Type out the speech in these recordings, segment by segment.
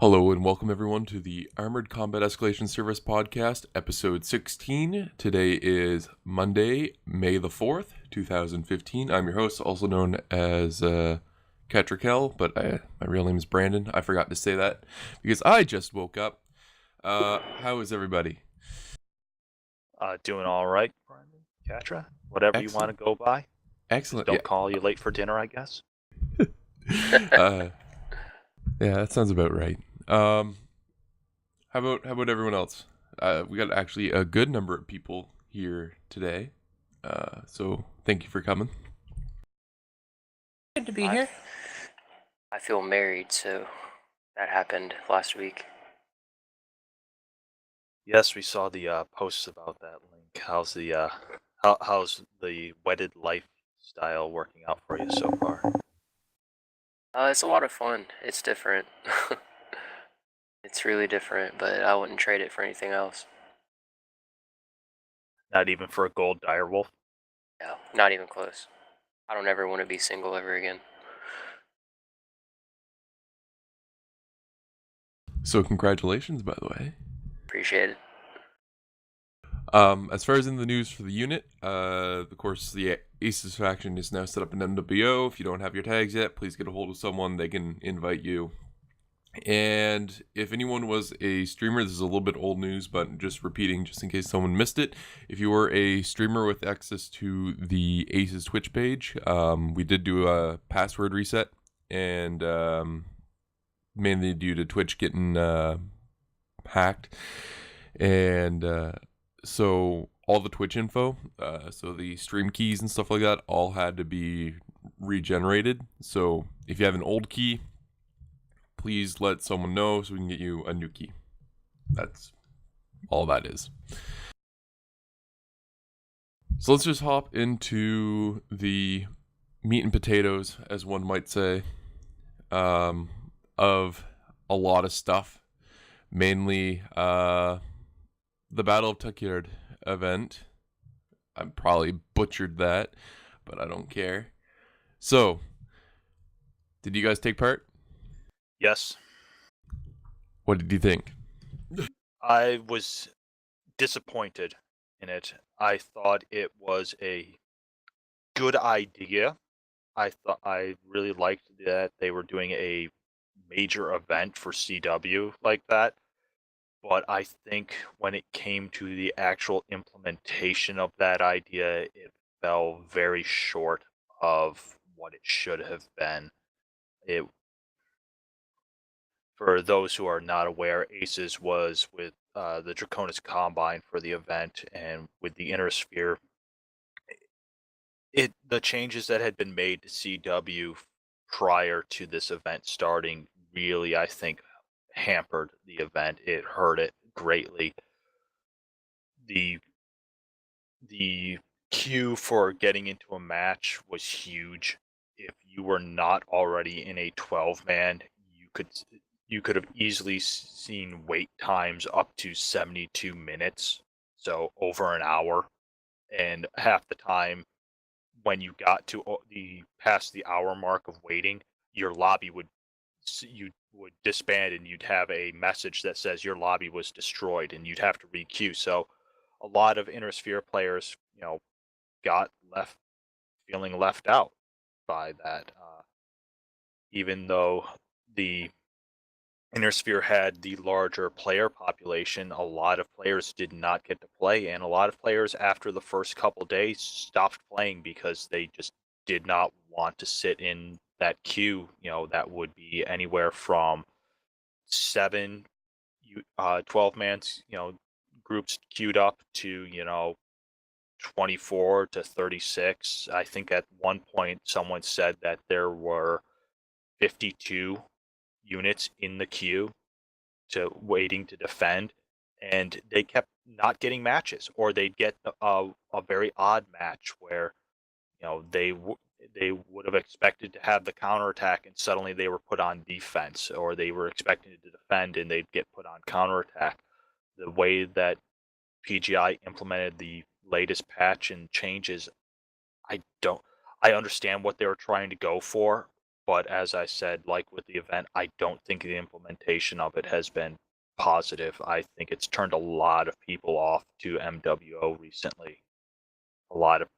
Hello and welcome everyone to the Armored Combat Escalation Service Podcast, episode 16. Today is Monday, May the 4th, 2015. I'm your host, also known as Cattra Kell, but my real name is Brandon. I forgot to say that because I just woke up. How is everybody? Doing all right, Brandon, Cattra, whatever you want to go by. Excellent. Just don't call you late for dinner, I guess. Yeah, that sounds about right. How about everyone else? We got actually a good number of people here today. So thank you for coming. Good to be here. I feel married, so that happened last week. Yes, we saw the posts about that link. How's the wedded lifestyle working out for you so far? It's a lot of fun. It's different. It's really different, but I wouldn't trade it for anything else. Not even for a gold direwolf? No, not even close. I don't ever want to be single ever again. So congratulations, by the way. Appreciate it. As far as in the news for the unit, of course, the A.C.E.S faction is now set up in MWO. If you don't have your tags yet, please get a hold of someone. They can invite you. And if anyone was a streamer, this is a little bit old news, but just repeating just in case someone missed it. If you were a streamer with access to the A.C.E.S Twitch page, we did do a password reset, and mainly due to Twitch getting hacked. And so all the Twitch info, so the stream keys and stuff like that, all had to be regenerated. So if you have an old key, please let someone know so we can get you a new key. That's all that is. So let's just hop into the meat and potatoes, as one might say, of a lot of stuff. Mainly the Battle of Tyrchon event. I probably butchered that, but I don't care. So, did you guys take part? Yes. What did you think? I was disappointed in it. I thought it was a good idea. I really liked that they were doing a major event for CW like that. But I think when it came to the actual implementation of that idea, it fell very short of what it should have been. For those who are not aware, A.C.E.S was with the Draconis Combine for the event, and with the Inner Sphere, the changes that had been made to CW prior to this event starting really, I think, hampered the event. It hurt it greatly. The queue for getting into a match was huge. If you were not already in a 12-man, you could have easily seen wait times up to 72 minutes, so over an hour. And half the time, when you got to past the hour mark of waiting, your lobby would disband, and you'd have a message that says your lobby was destroyed, and you'd have to re-queue. So a lot of Inner Sphere players, got feeling left out by that. Even though the Inner Sphere had the larger player population, a lot of players did not get to play, and a lot of players after the first couple days stopped playing because they just did not want to sit in that queue. That would be anywhere from 7 12-man groups queued up to 24 to 36. I think at one point someone said that there were 52 units in the queue waiting to defend, and they kept not getting matches, or they'd get a very odd match where they would have expected to have the counterattack, and suddenly they were put on defense, or they were expecting to defend and they'd get put on counterattack. The way that PGI implemented the latest patch and changes, I understand what they were trying to go for, but as I said, like with the event, I don't think the implementation of it has been positive. I think it's turned a lot of people off to MWO recently. A lot of,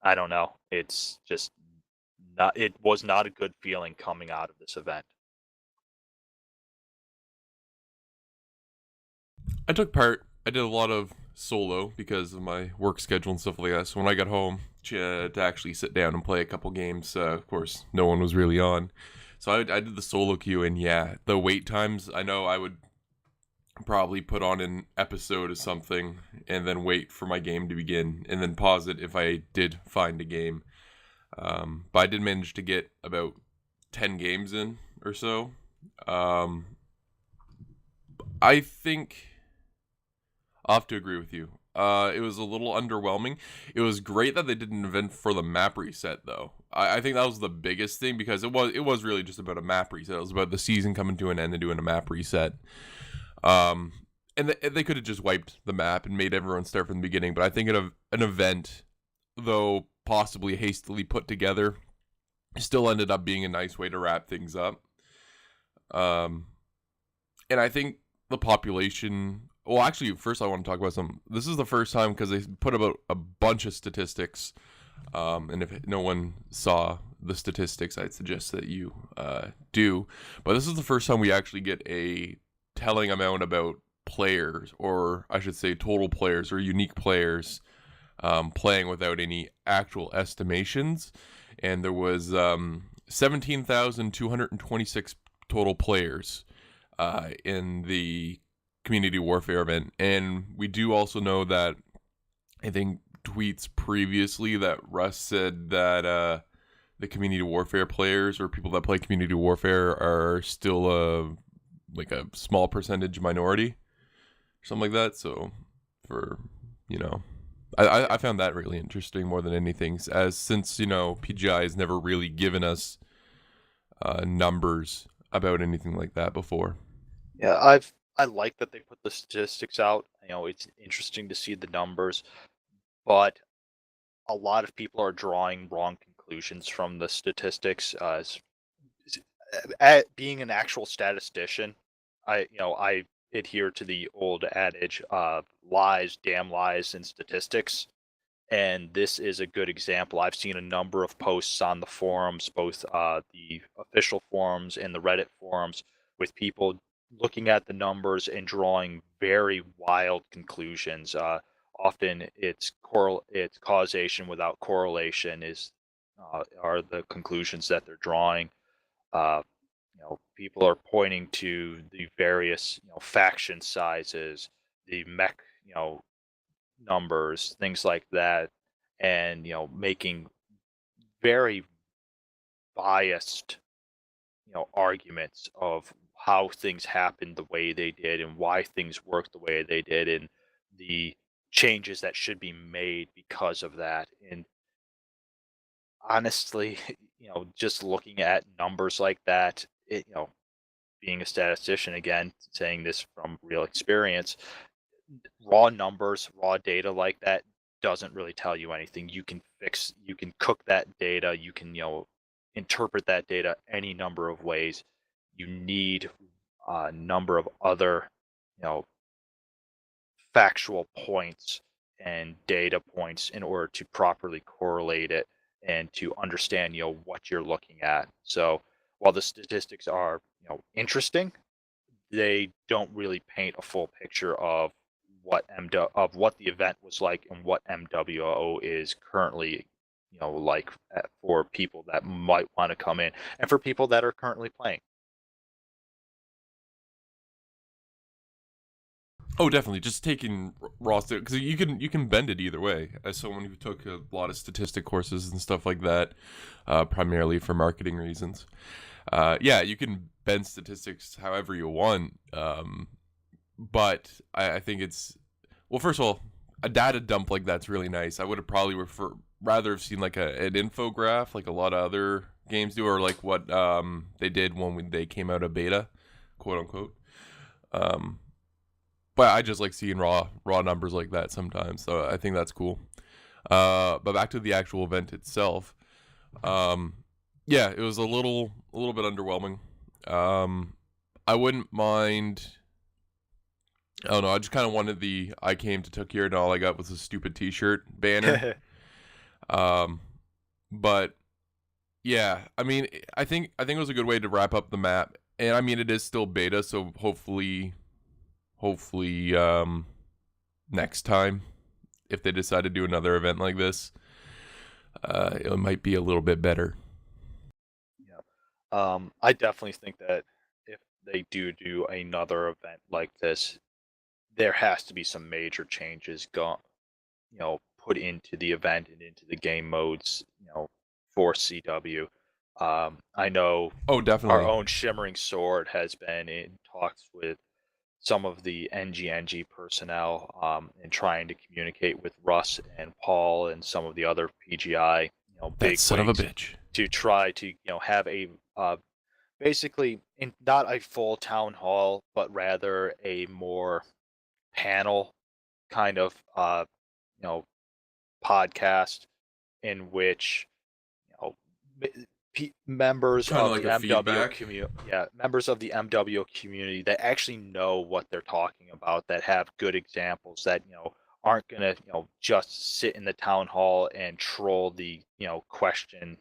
I don't know. It's just not. It was not a good feeling coming out of this event. I took part. I did a lot of solo because of my work schedule and stuff like that. So when I got home to actually sit down and play a couple games, of course, no one was really on. So I did the solo queue, and yeah, the wait times, I know I would probably put on an episode of something and then wait for my game to begin and then pause it if I did find a game. But I did manage to get about 10 games in or so. I think I'll have to agree with you. It was a little underwhelming. It was great that they did an event for the map reset, though. I think that was the biggest thing because it was really just about a map reset. It was about the season coming to an end and doing a map reset. And they could have just wiped the map and made everyone start from the beginning. But I think an event, though possibly hastily put together, still ended up being a nice way to wrap things up. And I think the population... Well, actually, first I want to talk about some... This is the first time because they put about a bunch of statistics. And if no one saw the statistics, I'd suggest that you do. But this is the first time we actually get a telling amount about players, or I should say total players or unique players playing without any actual estimations. And there was 17,226 total players in the Community Warfare event. And we do also know that, I think tweets previously that Russ said that the Community Warfare players or people that play Community Warfare are still like a small percentage minority or something like that. So for, I found that really interesting more than anything, as since, PGI has never really given us numbers about anything like that before. Yeah, I like that they put the statistics out. It's interesting to see the numbers, but a lot of people are drawing wrong conclusions from the statistics. Being an actual statistician, I adhere to the old adage of lies, damn lies, and statistics. And this is a good example. I've seen a number of posts on the forums, both the official forums and the Reddit forums, with people looking at the numbers and drawing very wild conclusions. Often it's causation without correlation are the conclusions that they're drawing. People are pointing to the various faction sizes, the mech numbers, things like that, and making very biased arguments of how things happened the way they did and why things worked the way they did and the changes that should be made because of that. And honestly, just looking at numbers like that, being a statistician, again, saying this from real experience, raw numbers, raw data like that doesn't really tell you anything. You can cook that data, you can, interpret that data any number of ways. You need a number of other, factual points and data points in order to properly correlate it and to understand, what you're looking at. So while the statistics are, interesting, they don't really paint a full picture of what the event was like and what MWO is currently, like for people that might want to come in and for people that are currently playing. Oh, definitely. Just taking raw because you can bend it either way. As someone who took a lot of statistic courses and stuff like that, primarily for marketing reasons, yeah, you can bend statistics however you want. But I think it's, well, first of all, a data dump like that's really nice. I would have probably rather have seen like an infograph, like a lot of other games do, or like what they did when they came out of beta, quote unquote. But I just like seeing raw numbers like that sometimes, so I think that's cool. But back to the actual event itself. Yeah, it was a little bit underwhelming. I wouldn't mind. I don't know. I just kind of wanted the "I came to took here and all I got was a stupid T-shirt" banner. Um, but yeah, I mean, I think it was a good way to wrap up the map, and I mean, it is still beta, so hopefully, next time, if they decide to do another event like this, it might be a little bit better. Yeah. I definitely think that if they do another event like this, there has to be some major changes put into the event and into the game modes, for CW. I know Oh, our definitely. own Shimmering Sword has been in talks with some of the NGNG personnel, and trying to communicate with Russ and Paul and some of the other PGI, That big son of a wigs bitch. to try to, have a basically not a full town hall, but rather a more panel kind of you know podcast in which you know members Kind of of like the a MWO feedback. community, members of the MWO community that actually know what they're talking about, that have good examples, that aren't gonna just sit in the town hall and troll the question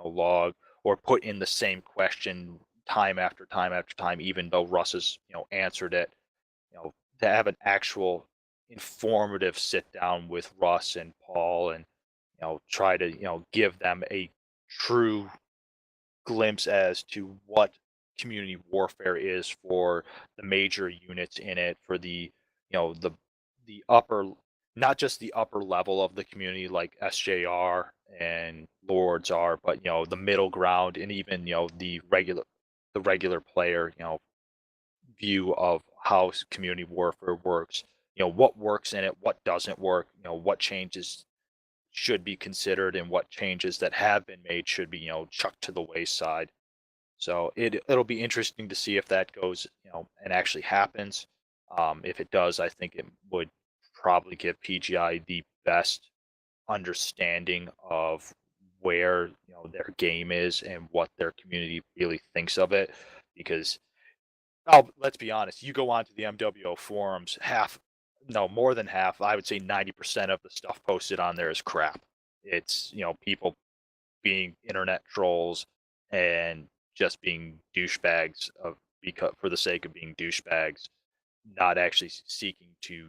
log, or put in the same question time after time after time, even though Russ has answered it. To have an actual informative sit down with Russ and Paul, and try to give them a true glimpse as to what community warfare is for the major units in it, for the the upper, not just the upper level of the community like SJR and Lords are, but the middle ground, and even the regular player view of how community warfare works. What works in it, what doesn't work, what changes should be considered, and what changes that have been made should be chucked to the wayside. So it'll be interesting to see if that goes and actually happens. If it does, I think it would probably give PGI the best understanding of where their game is and what their community really thinks of it. Because, oh, let's be honest, you go onto the MWO forums, no, more than half, I would say 90% of the stuff posted on there is crap. It's people being internet trolls and just being douchebags of, because for the sake of being douchebags, not actually seeking to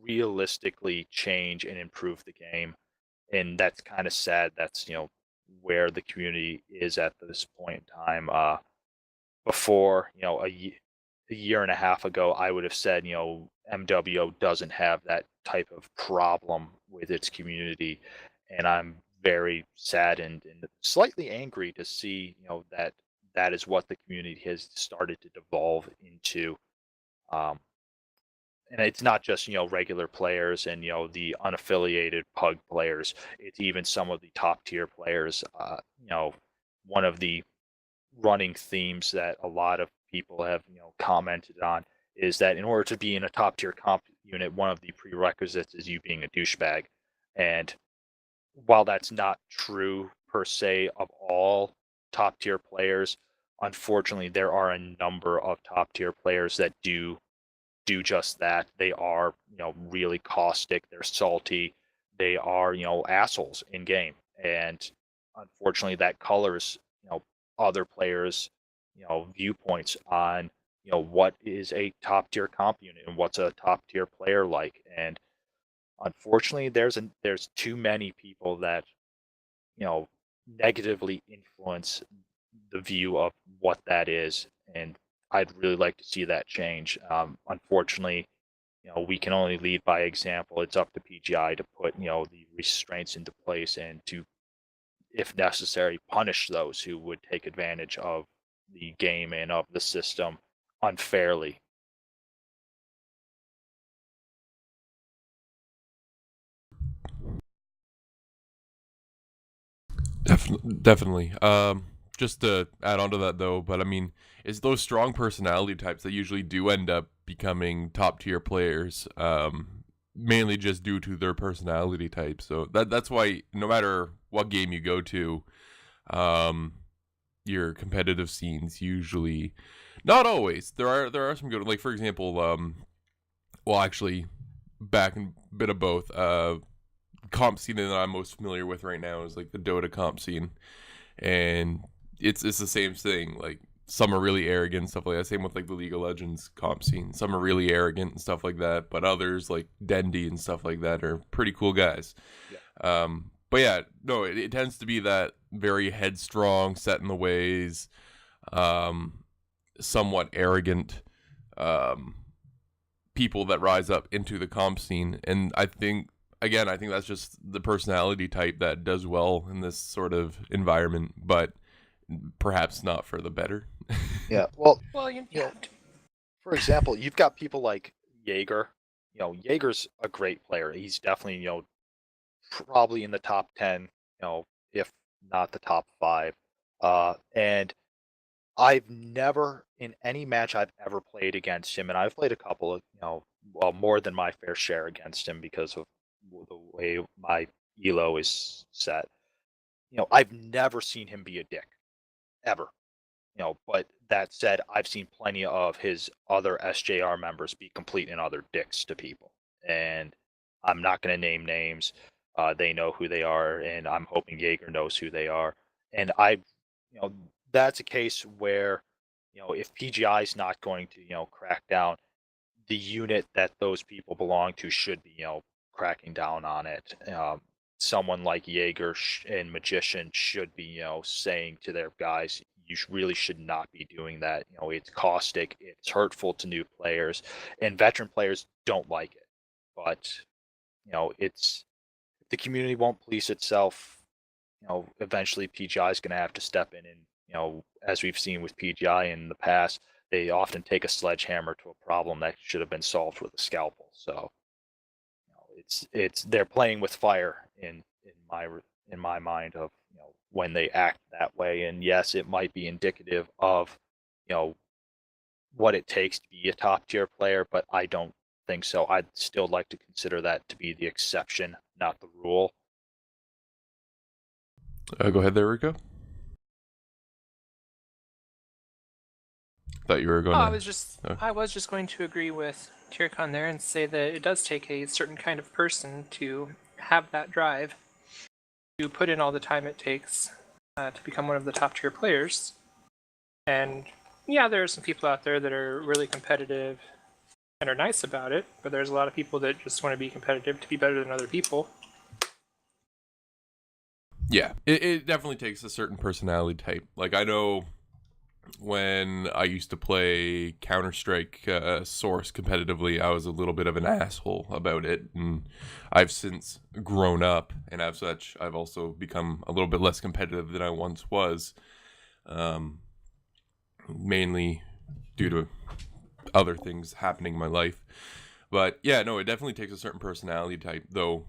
realistically change and improve the game. And that's kind of sad. That's where the community is at this point in time. Before a year and a half ago, I would have said MWO doesn't have that type of problem with its community, and I'm very saddened and slightly angry to see that that is what the community has started to devolve into. Um, and it's not just regular players and the unaffiliated pug players. It's even some of the top tier players. One of the running themes that a lot of people have commented on is that in order to be in a top tier comp unit, one of the prerequisites is you being a douchebag. And while that's not true per se of all top tier players, unfortunately there are a number of top tier players that do just that. They are really caustic, they're salty, they are assholes in game, and unfortunately that colors other players viewpoints on what is a top tier comp unit and what's a top tier player like. And unfortunately there's too many people that negatively influence the view of what that is, and I'd really like to see that change. Unfortunately, we can only lead by example. It's up to PGI to put the restraints into place, and to, if necessary, punish those who would take advantage of the game and of the system unfairly. Definitely. Just to add on to that though, but I mean, it's those strong personality types that usually do end up becoming top tier players. Mainly just due to their personality type. So that's why no matter what game you go to, Your competitive scenes usually, not always. There are some good, like for example, well actually, back in a bit of both. Comp scene that I'm most familiar with right now is like the Dota comp scene, and it's the same thing. Like some are really arrogant and stuff like that. Same with like the League of Legends comp scene. Some are really arrogant and stuff like that, but others like Dendy and stuff like that are pretty cool guys. Yeah. But yeah, no, it tends to be that very headstrong, set in the ways, somewhat arrogant people that rise up into the comp scene. And I think that's just the personality type that does well in this sort of environment, but perhaps not for the better. Yeah. Well, Well, you know, for example, you've got people like Jaeger. Jaeger's a great player. He's definitely, probably in the top 10, if not the top 5. And I've never, in any match I've ever played against him, and I've played a couple of, well, more than my fair share against him because of the way my elo is set. I've never seen him be a dick, ever. But that said, I've seen plenty of his other SJR members be complete and utter dicks to people. And I'm not going to name names. They know who they are, and I'm hoping Jaeger knows who they are. And that's a case where, if PGI is not going to, crack down, the unit that those people belong to should be, cracking down on it. Someone like Jaeger and Magician should be, saying to their guys, you really should not be doing that. It's caustic, it's hurtful to new players, and veteran players don't like it. But, it's the community won't police itself. Eventually PGI is going to have to step in, and, as we've seen with PGI in the past, they often take a sledgehammer to a problem that should have been solved with a scalpel. So, they're playing with fire in my mind of, when they act that way. And yes, it might be indicative of, what it takes to be a top tier player, but I don't think so. I'd still like to consider that to be the exception, not the rule. Go ahead there, Rico. Thought you were going. I was just going to agree with Tyrchon there and say that it does take a certain kind of person to have that drive, to put in all the time it takes to become one of the top tier players. And yeah, there are some people out there that are really competitive and are nice about it, but there's a lot of people that just want to be competitive to be better than other people. Yeah, it definitely takes a certain personality type. Like, I know when I used to play Counter-Strike Source competitively, I was a little bit of an asshole about it, and I've since grown up, and as such, I've also become a little bit less competitive than I once was, mainly due to other things happening in my life. But yeah, no, it definitely takes a certain personality type, though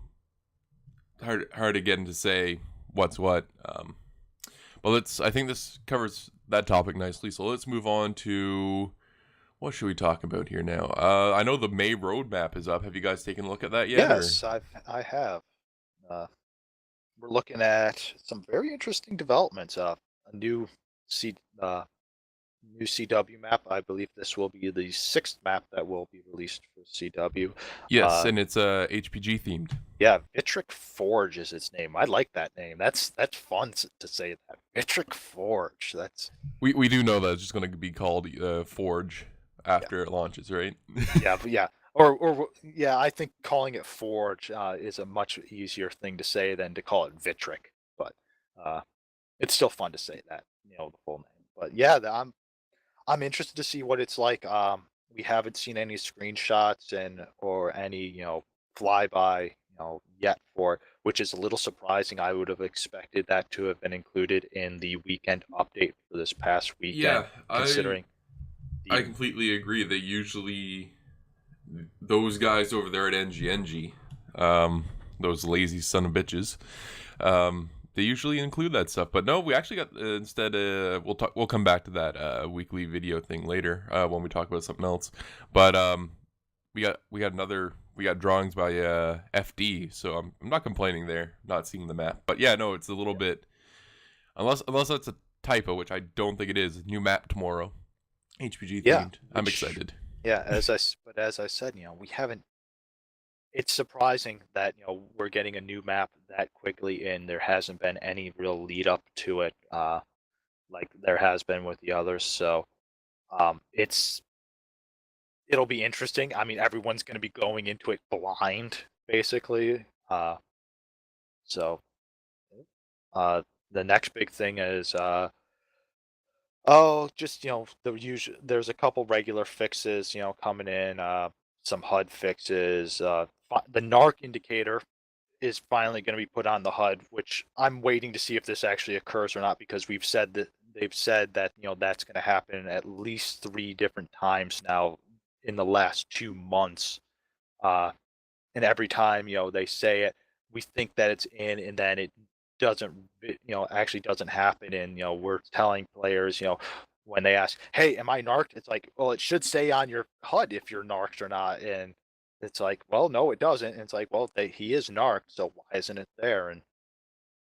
hard again to say what's what. But I think this covers that topic nicely, so let's move on to what should we talk about here now. I know the May roadmap is up. Have you guys taken a look at that yet? Yes, I have. We're looking at some very interesting developments. A new CW map. I believe this will be the 6th map that will be released for CW. Yes, and it's HPG themed. Yeah, Vitric Forge is its name. I like that name. That's fun to say that. Vitric Forge. That's we do know that it's just going to be called Forge after it launches, right? yeah. Or yeah, I think calling it Forge is a much easier thing to say than to call it Vitric. But it's still fun to say that, the full name. But yeah, I'm interested to see what it's like. We haven't seen any screenshots or any flyby yet for it, which is a little surprising. I would have expected that to have been included in the weekend update for this past weekend. Yeah, considering I completely agree. They usually, those guys over there at NGNG, those lazy son of bitches, they usually include that stuff. But no, we actually got instead. We'll come back to that weekly video thing later when we talk about something else. But we got drawings by FD, so I'm not complaining there, not seeing the map. But yeah, no, it's a little bit Unless that's a typo, which I don't think it is. New map tomorrow, HPG Yeah, themed. I'm excited. Yeah, but as I said, we haven't. It's surprising that we're getting a new map that quickly, and there hasn't been any real lead up to it, like there has been with the others. So, it'll be interesting. I mean, everyone's going to be going into it blind, basically. So, uh, the next big thing is oh, just the usual. There's a couple regular fixes, coming in. Some HUD fixes. The NARC indicator is finally going to be put on the HUD, which I'm waiting to see if this actually occurs or not, because they've said that that's going to happen at least 3 different times now in the last 2 months. And every time they say it, we think that it's in, and then actually doesn't happen. And we're telling players, when they ask, hey, am I narked, it's like, well, it should say on your HUD if you're narked or not. And it's like, well, no, it doesn't. And it's like, well, he is narked, so why isn't it there? And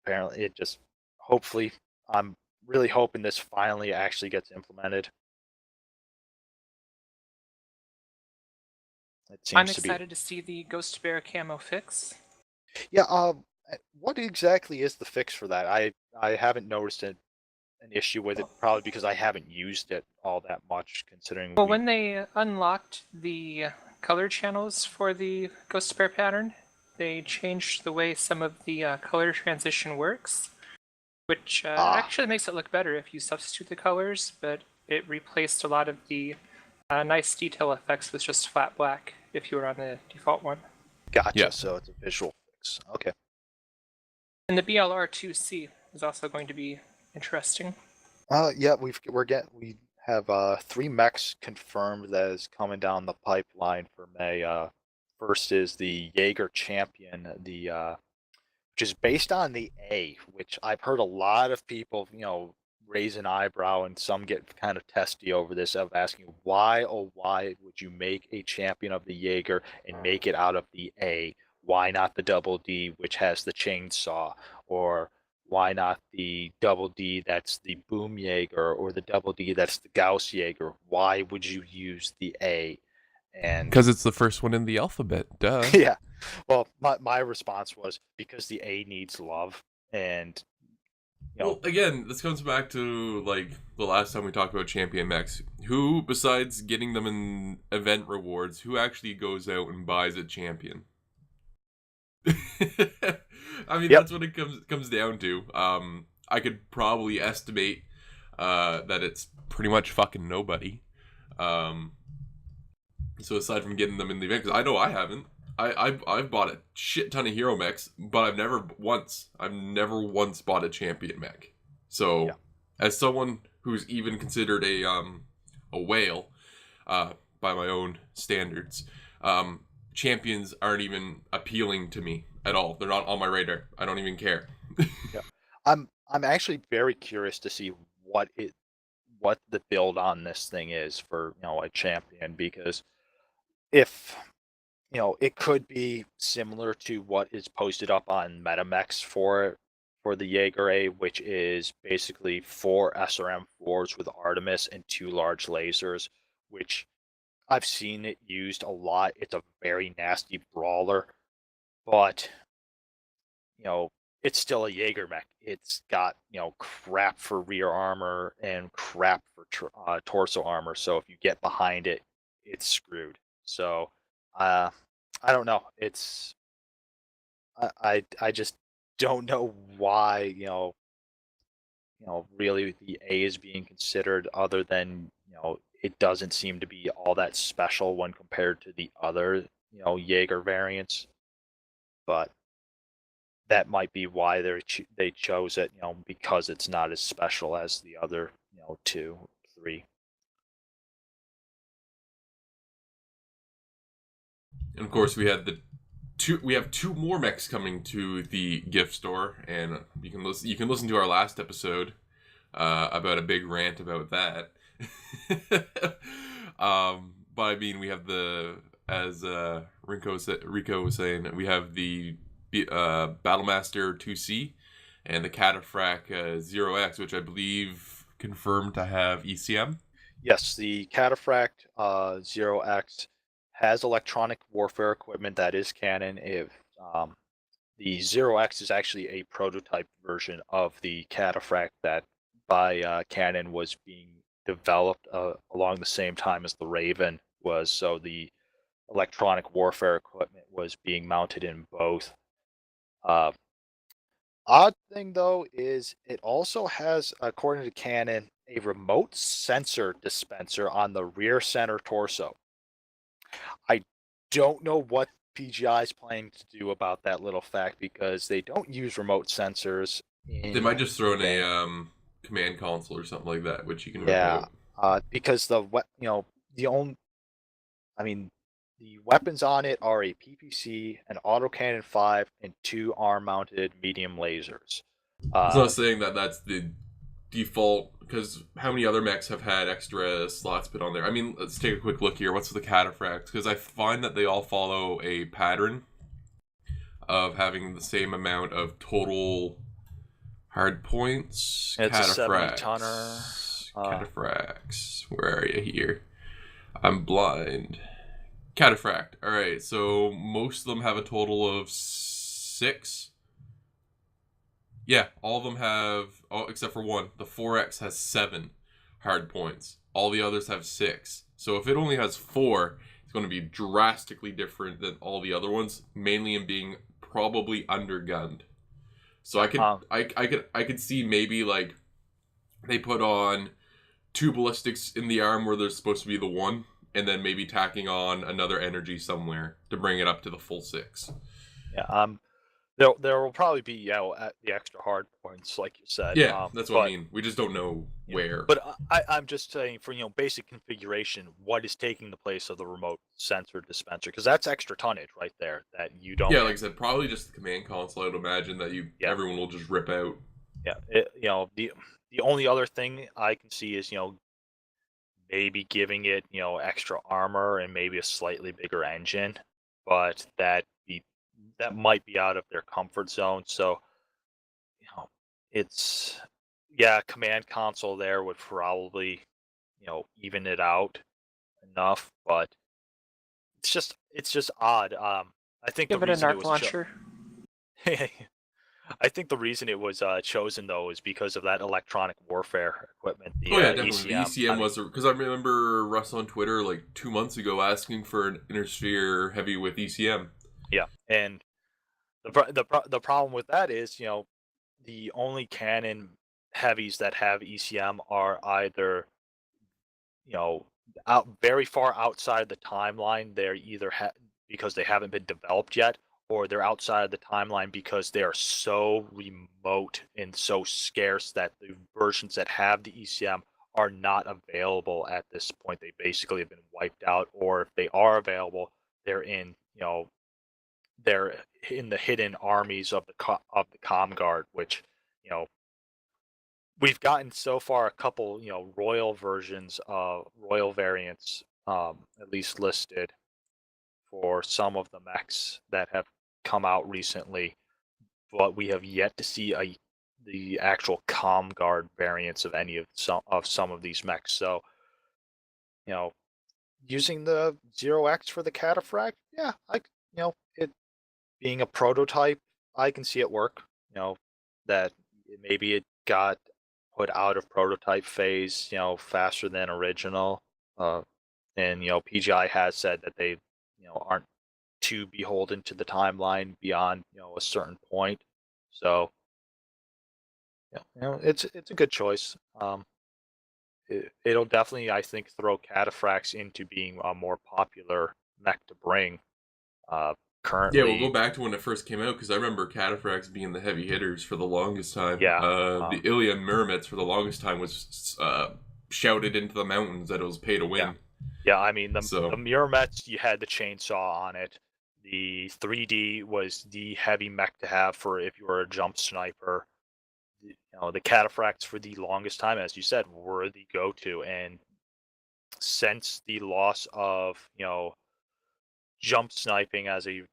apparently it just, hopefully, I'm really hoping this finally actually gets implemented. It I'm seems to be. excited to see the Ghost Bear camo fix. Yeah, what exactly is the fix for that? I haven't noticed an issue with it, probably because I haven't used it all that much, considering Well, when they unlocked the color channels for the Ghost Bear pattern, they changed the way some of the color transition works, which actually makes it look better if you substitute the colors, but it replaced a lot of the nice detail effects with just flat black if you were on the default one. Gotcha. Yeah. So it's a visual fix. Okay. And the BLR2C is also going to be interesting. Yeah, we have 3 mechs confirmed that is coming down the pipeline for May. First is the Jaeger Champion, which is based on the A, which I've heard a lot of people, raise an eyebrow, and some get kind of testy over this, of asking why, oh why would you make a champion of the Jaeger and make it out of the A? Why not the double D, which has the chainsaw? Or why not the double D that's the Boom Jaeger, or the double D that's the Gauss Jaeger? Why would you use the A? And Because it's the first one in the alphabet. Duh. yeah, well, my response was because the A needs love. And Well, again, this comes back to like the last time we talked about champion mechs. Who, besides getting them in event rewards, who actually goes out and buys a champion? I mean, that's what it comes down to. I could probably estimate that it's pretty much fucking nobody. So aside from getting them in the event, because I know I haven't. I've bought a shit ton of hero mechs, but I've never once bought a champion mech. So, as someone who's even considered a whale, by my own standards, champions aren't even appealing to me at all. They're not on my radar. I don't even care. Yeah, I'm actually very curious to see what the build on this thing is for a champion, because if it could be similar to what is posted up on MetaMex for the Jaeger A, which is basically 4 SRM4s with Artemis and 2 large lasers, which I've seen it used a lot. It's a very nasty brawler, but it's still a Jaeger mech. It's got crap for rear armor and crap for torso armor. So if you get behind it, it's screwed. So I don't know. I just don't know why really the A is being considered, other than it doesn't seem to be all that special when compared to the other Jaeger variants. But that might be why they chose it, because it's not as special as the other 2, 3. And of course, we have 2 more mechs coming to the gift store, and you can listen to our last episode about a big rant about that. But I mean, we have as Rico was saying, we have the Battlemaster 2C and the Cataphracts 0X, which I believe confirmed to have ECM. Yes, the Cataphract 0X has electronic warfare equipment that is canon. The 0X is actually a prototype version of the Cataphract that by Canon was being developed along the same time as the Raven was. So the electronic warfare equipment was being mounted in both. Odd thing though is it also has, according to Canon, a remote sensor dispenser on the rear center torso. I don't know what PGI is planning to do about that little fact because they don't use remote sensors They might in just throw in the a game. command console or something like that, which you can rip Yeah, out. because the only I mean the weapons on it are a PPC, an autocannon 5, and 2 arm-mounted medium lasers. It's not saying that that's the default, because how many other mechs have had extra slots put on there? I mean, let's take a quick look here. What's the Cataphracts? Because I find that they all follow a pattern of having the same amount of total hard points. It's a 70 tonner. Cataphracts. Where are you here? I'm blind. Cataphract. Alright, so most of them have a total of 6. Yeah, all of them have, except for one. The 4X has 7 hard points. All the others have 6. So if it only has 4, it's going to be drastically different than all the other ones, mainly in being probably undergunned. So I could see maybe like they put on 2 ballistics in the arm where there's supposed to be the 1, and then maybe tacking on another energy somewhere to bring it up to the full 6. Yeah, there will probably be at the extra hard points, like you said. Yeah, that's what I mean. We just don't know where. But I'm just saying, for basic configuration, what is taking the place of the remote sensor dispenser? Because that's extra tonnage right there that you don't. Yeah, like I said, probably just the command console. I'd imagine that everyone will just rip out. Yeah, the only other thing I can see is maybe giving it extra armor and maybe a slightly bigger engine, but that might be out of their comfort zone. So it's command console there would probably even it out enough, but it's just odd. I think the Give it an reason it arc was launcher. I think the reason it was chosen though is because of that electronic warfare equipment, the Oh yeah, definitely. ECM. The ECM was because I remember Russ on Twitter like 2 months ago asking for an intersphere heavy with ECM. Yeah, and the problem with that is the only cannon heavies that have ECM are either out very far outside the timeline. They're either because they haven't been developed yet, or they're outside of the timeline because they are so remote and so scarce that the versions that have the ECM are not available at this point. They basically have been wiped out, or if they are available, they're in they're in the hidden armies of the Com Guard, which you know we've gotten so far a couple royal versions of royal variants, at least listed for some of the mechs that have come out recently, but we have yet to see the actual Com Guard variants of any of some of these mechs. So using the 0X for the Cataphract, yeah, it being a prototype, I can see it work. That maybe it got put out of prototype phase, faster than original. And PGI has said that they, aren't too beholden to the timeline beyond, a certain point. So, it's a good choice. It'll definitely, I think, throw Cataphracts into being a more popular mech to bring. Currently, Yeah, we'll go back to when it first came out because I remember Cataphracts being the heavy hitters for the longest time. Yeah, the Ilya Myrmidons for the longest time was shouted into the mountains that it was pay to win. Yeah, I mean the Myrmets, you had the chainsaw on it. The 3D was the heavy mech to have for if you were a jump sniper. The Cataphracts for the longest time, as you said, were the go-to, and since the loss of jump sniping as a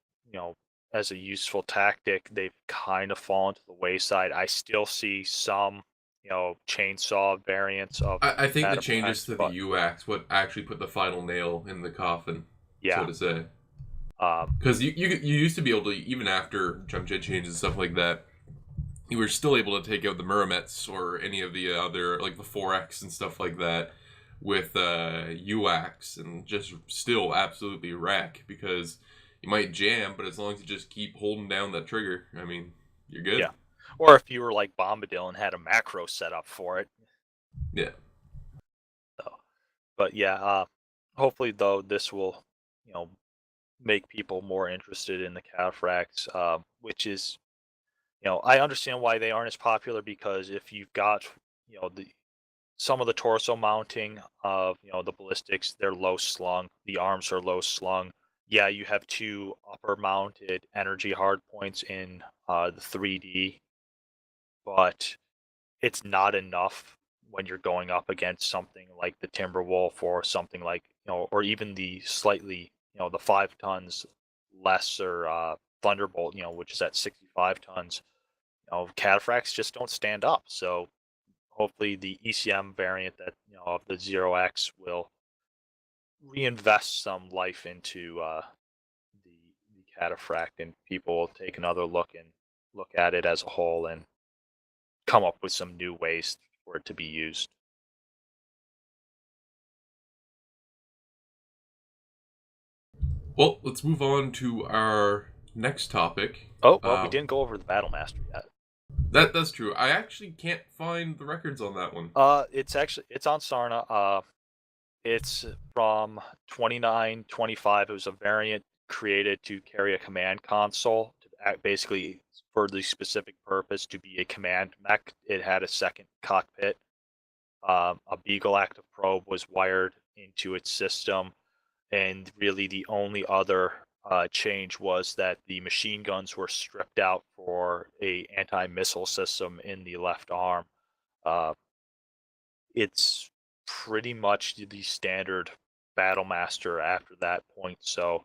as a useful tactic, they've kind of fallen to the wayside. I still see some, chainsaw variants of I think the changes cataphracts, to the but UX what actually put the final nail in the coffin, so yeah, to say. um, Because you used to be able to, even after jump jet changes and stuff like that, you were still able to take out the Muramets or any of the other, like the 4X and stuff like that, with UAX and just still absolutely wreck because you might jam, but as long as you just keep holding down that trigger, I mean, you're good. yeah. Or if you were like Bombadil and had a macro set up for it. Yeah. So, but yeah, hopefully though this will, you know, make people more interested in the cataphracts, which is, I understand why they aren't as popular because if you've got, the some of the torso mounting of, the ballistics, they're low slung. The arms are low slung. Yeah, you have two upper mounted energy hard points in the 3D, but it's not enough when you're going up against something like the Timberwolf or something like, or even the slightly, the 5 tons lesser Thunderbolt, which is at 65 tons. Cataphracts just don't stand up. So hopefully the ECM variant that, of the 0X will reinvest some life into the cataphract, and people will take another look at it as a whole and come up with some new ways for it to be used. Well, let's move on to our next topic. Oh, well, we didn't go over the Battlemaster yet. That's true. I actually can't find the records on that one. It's on Sarna. It's from 2925. It was a variant created to carry a command console to basically for the specific purpose to be a command mech. It had a second cockpit. A Beagle active probe was wired into its system, and really the only other change was that the machine guns were stripped out for a anti-missile system in the left arm. Uh, it's pretty much the standard Battlemaster after that point. So,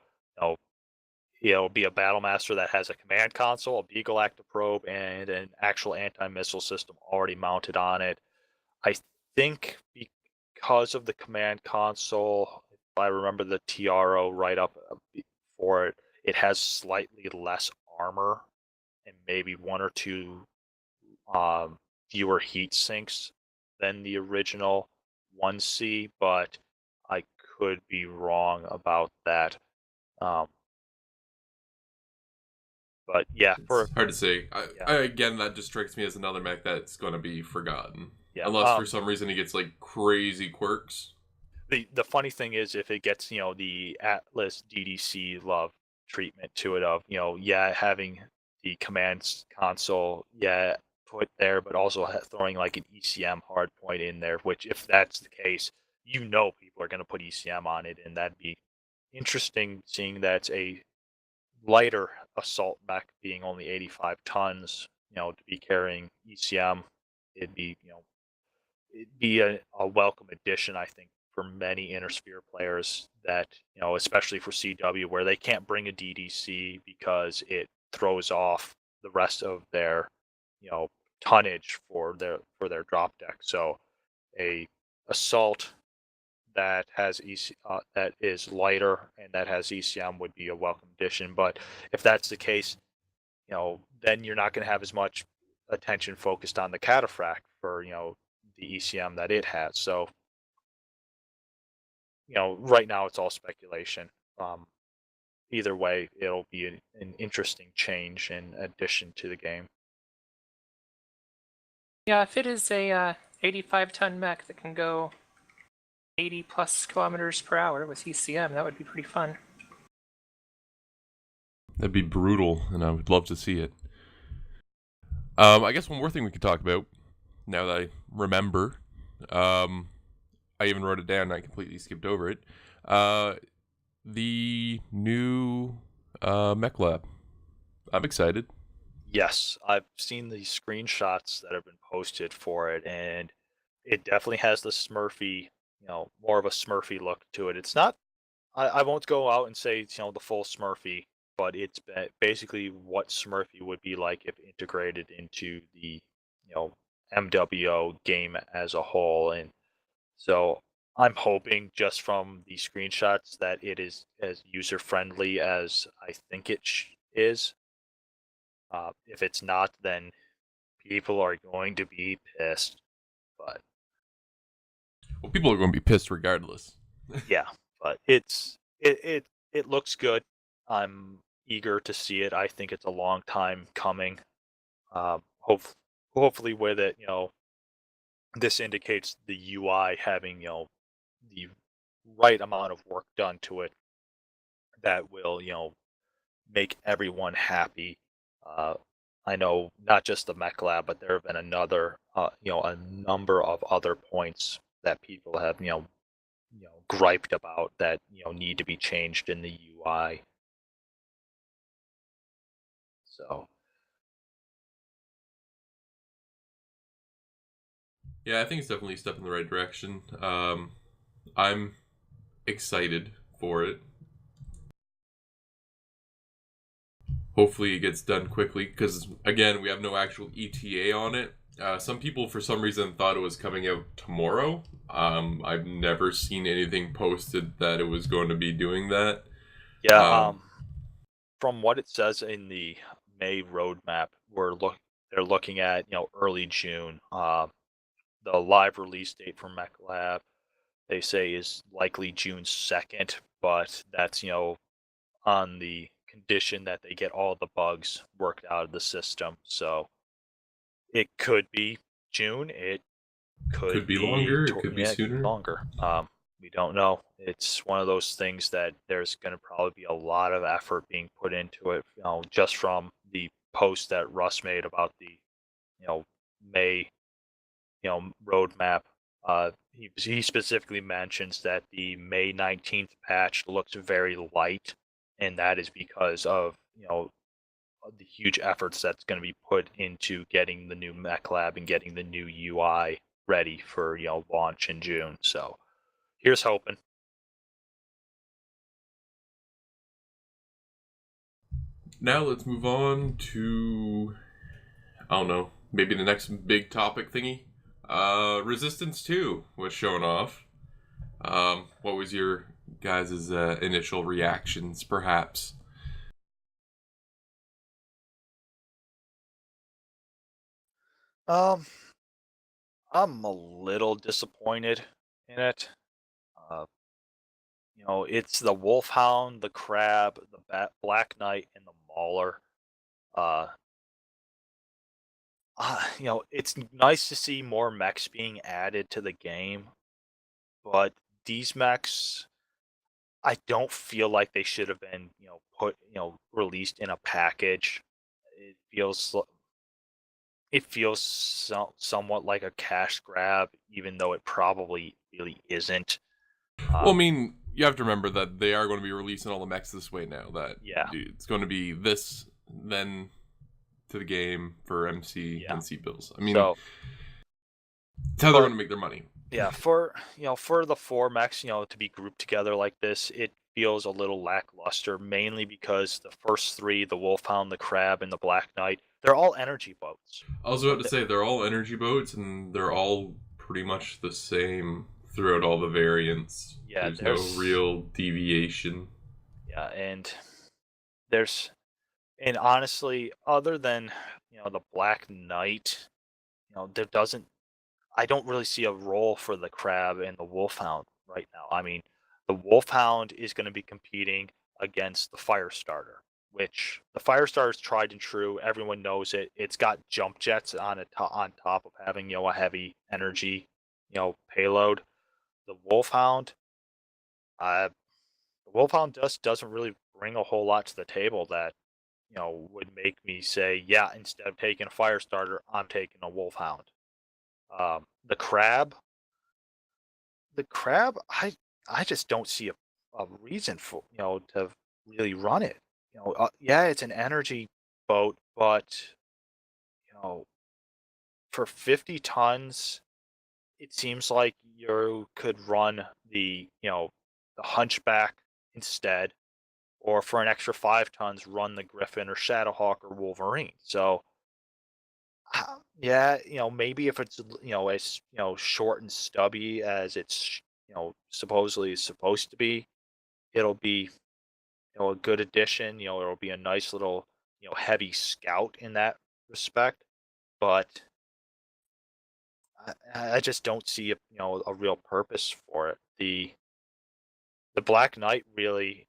it'll be a Battlemaster that has a command console, a Beagle active probe, and an actual anti-missile system already mounted on it. I think because of the command console, if I remember the TRO write up for it, it has slightly less armor and maybe one or two fewer heat sinks than the original 1C, but I could be wrong about that. But yeah, It's hard to say. yeah, Again, that just strikes me as another mech that's going to be forgotten. yeah. Unless for some reason he gets like crazy quirks. The funny thing is if it gets, the Atlas DDC love treatment to it of, having the commands console, put there, but also throwing like an ECM hard point in there, which if that's the case, people are going to put ECM on it, and that'd be interesting seeing that's a lighter assault mech being only 85 tons, to be carrying ECM. It'd be, it'd be a welcome addition, I think, for many Innersphere players that, especially for CW, where they can't bring a DDC because it throws off the rest of their, tonnage for their drop deck. So a assault that has that is lighter and that has ECM would be a welcome addition. But if that's the case, then you're not going to have as much attention focused on the cataphract for, the ECM that it has. So, right now it's all speculation. Either way, it'll be an interesting change and addition to the game. Yeah, if it is a 85-ton mech that can go 80 plus kilometers per hour with ECM, that would be pretty fun. That'd be brutal, and I would love to see it. I guess one more thing we could talk about, now that I remember, I even wrote it down and I completely skipped over it. The new Mech Lab. I'm excited. Yes, I've seen the screenshots that have been posted for it, and it definitely has the Smurfy, more of a Smurfy look to it. It's not, I won't go out and say, the full Smurfy but it's basically what Smurfy would be like if integrated into the MWO game as a whole. And so I'm hoping just from the screenshots that it is as user friendly as I think it is. If it's not, then people are going to be pissed. But Well, people are going to be pissed regardless. yeah, but it looks good. I'm eager to see it. I think it's a long time coming. Um, hope, hopefully with it, this indicates the UI having, the right amount of work done to it that will, make everyone happy. Uh, I know not just the Mech Lab, but there have been a number of other points that people have, griped about that, need to be changed in the UI. So, Yeah, I think it's definitely a step in the right direction. I'm excited for it. Hopefully it gets done quickly because, again, we have no actual ETA on it. Some people, for some reason, thought it was coming out tomorrow. I've never seen anything posted that it was going to be doing that. yeah, from what it says in the May roadmap, they're looking at early June. The live release date for Mech Lab they say is likely June 2nd, but that's on the condition that they get all the bugs worked out of the system. So it could be June. It Could could be be longer. It could be yeah, it could be sooner. longer. We don't know. It's one of those things that there's going to probably be a lot of effort being put into it. Just from the post that Russ made about the May roadmap. He specifically mentions that the May 19th patch looks very light, and that is because of the huge efforts that's going to be put into getting the new Mech Lab and getting the new UI ready for launch in June. So here's hoping. Now let's move on to, I don't know, maybe the next big topic thingy. Resistance 2 was shown off. What was your guys' initial reactions, perhaps? Um, I'm a little disappointed in it. Uh, it's the Wolfhound, the Crab, the Black Knight, and the Mauler. Uh, it's nice to see more mechs being added to the game, but these mechs, I don't feel like they should have been, released in a package. It feels, somewhat like a cash grab, even though it probably really isn't. Well, I mean, you have to remember that they are going to be releasing all the mechs this way now. That Yeah, it's going to be this, then to the game for MC yeah. and C bills. I mean, So, it's how they're but going to make their money. yeah, for the four mechs, to be grouped together like this, it feels a little lackluster, mainly because the first three, the Wolfhound, the Crab, and the Black Knight, they're all energy boats. I was about to say they're all energy boats, and they're all pretty much the same throughout all the variants. Yeah, There's no real deviation. yeah, and there's and honestly, other than the Black Knight, there doesn't I don't really see a role for the Crab and the Wolfhound right now. I mean, the Wolfhound is going to be competing against the Firestarter, which the Firestarter is tried and true. Everyone knows it. It's got jump jets on it on top of having a heavy energy payload. The Wolfhound, uh, the Wolfhound just doesn't really bring a whole lot to the table that would make me say, yeah, instead of taking a Firestarter, I'm taking a Wolfhound. The Crab, I just don't see a reason for to really run it. Yeah, it's an energy boat, but you know, for 50 tons, it seems like you could run the the Hunchback instead, or for an extra 5 tons, run the Griffin or Shadowhawk or Wolverine. So, yeah, maybe if it's as short and stubby as it's supposedly is supposed to be, it'll be a good addition. It'll be a nice little heavy scout in that respect. But I just don't see a real purpose for it. The Black Knight really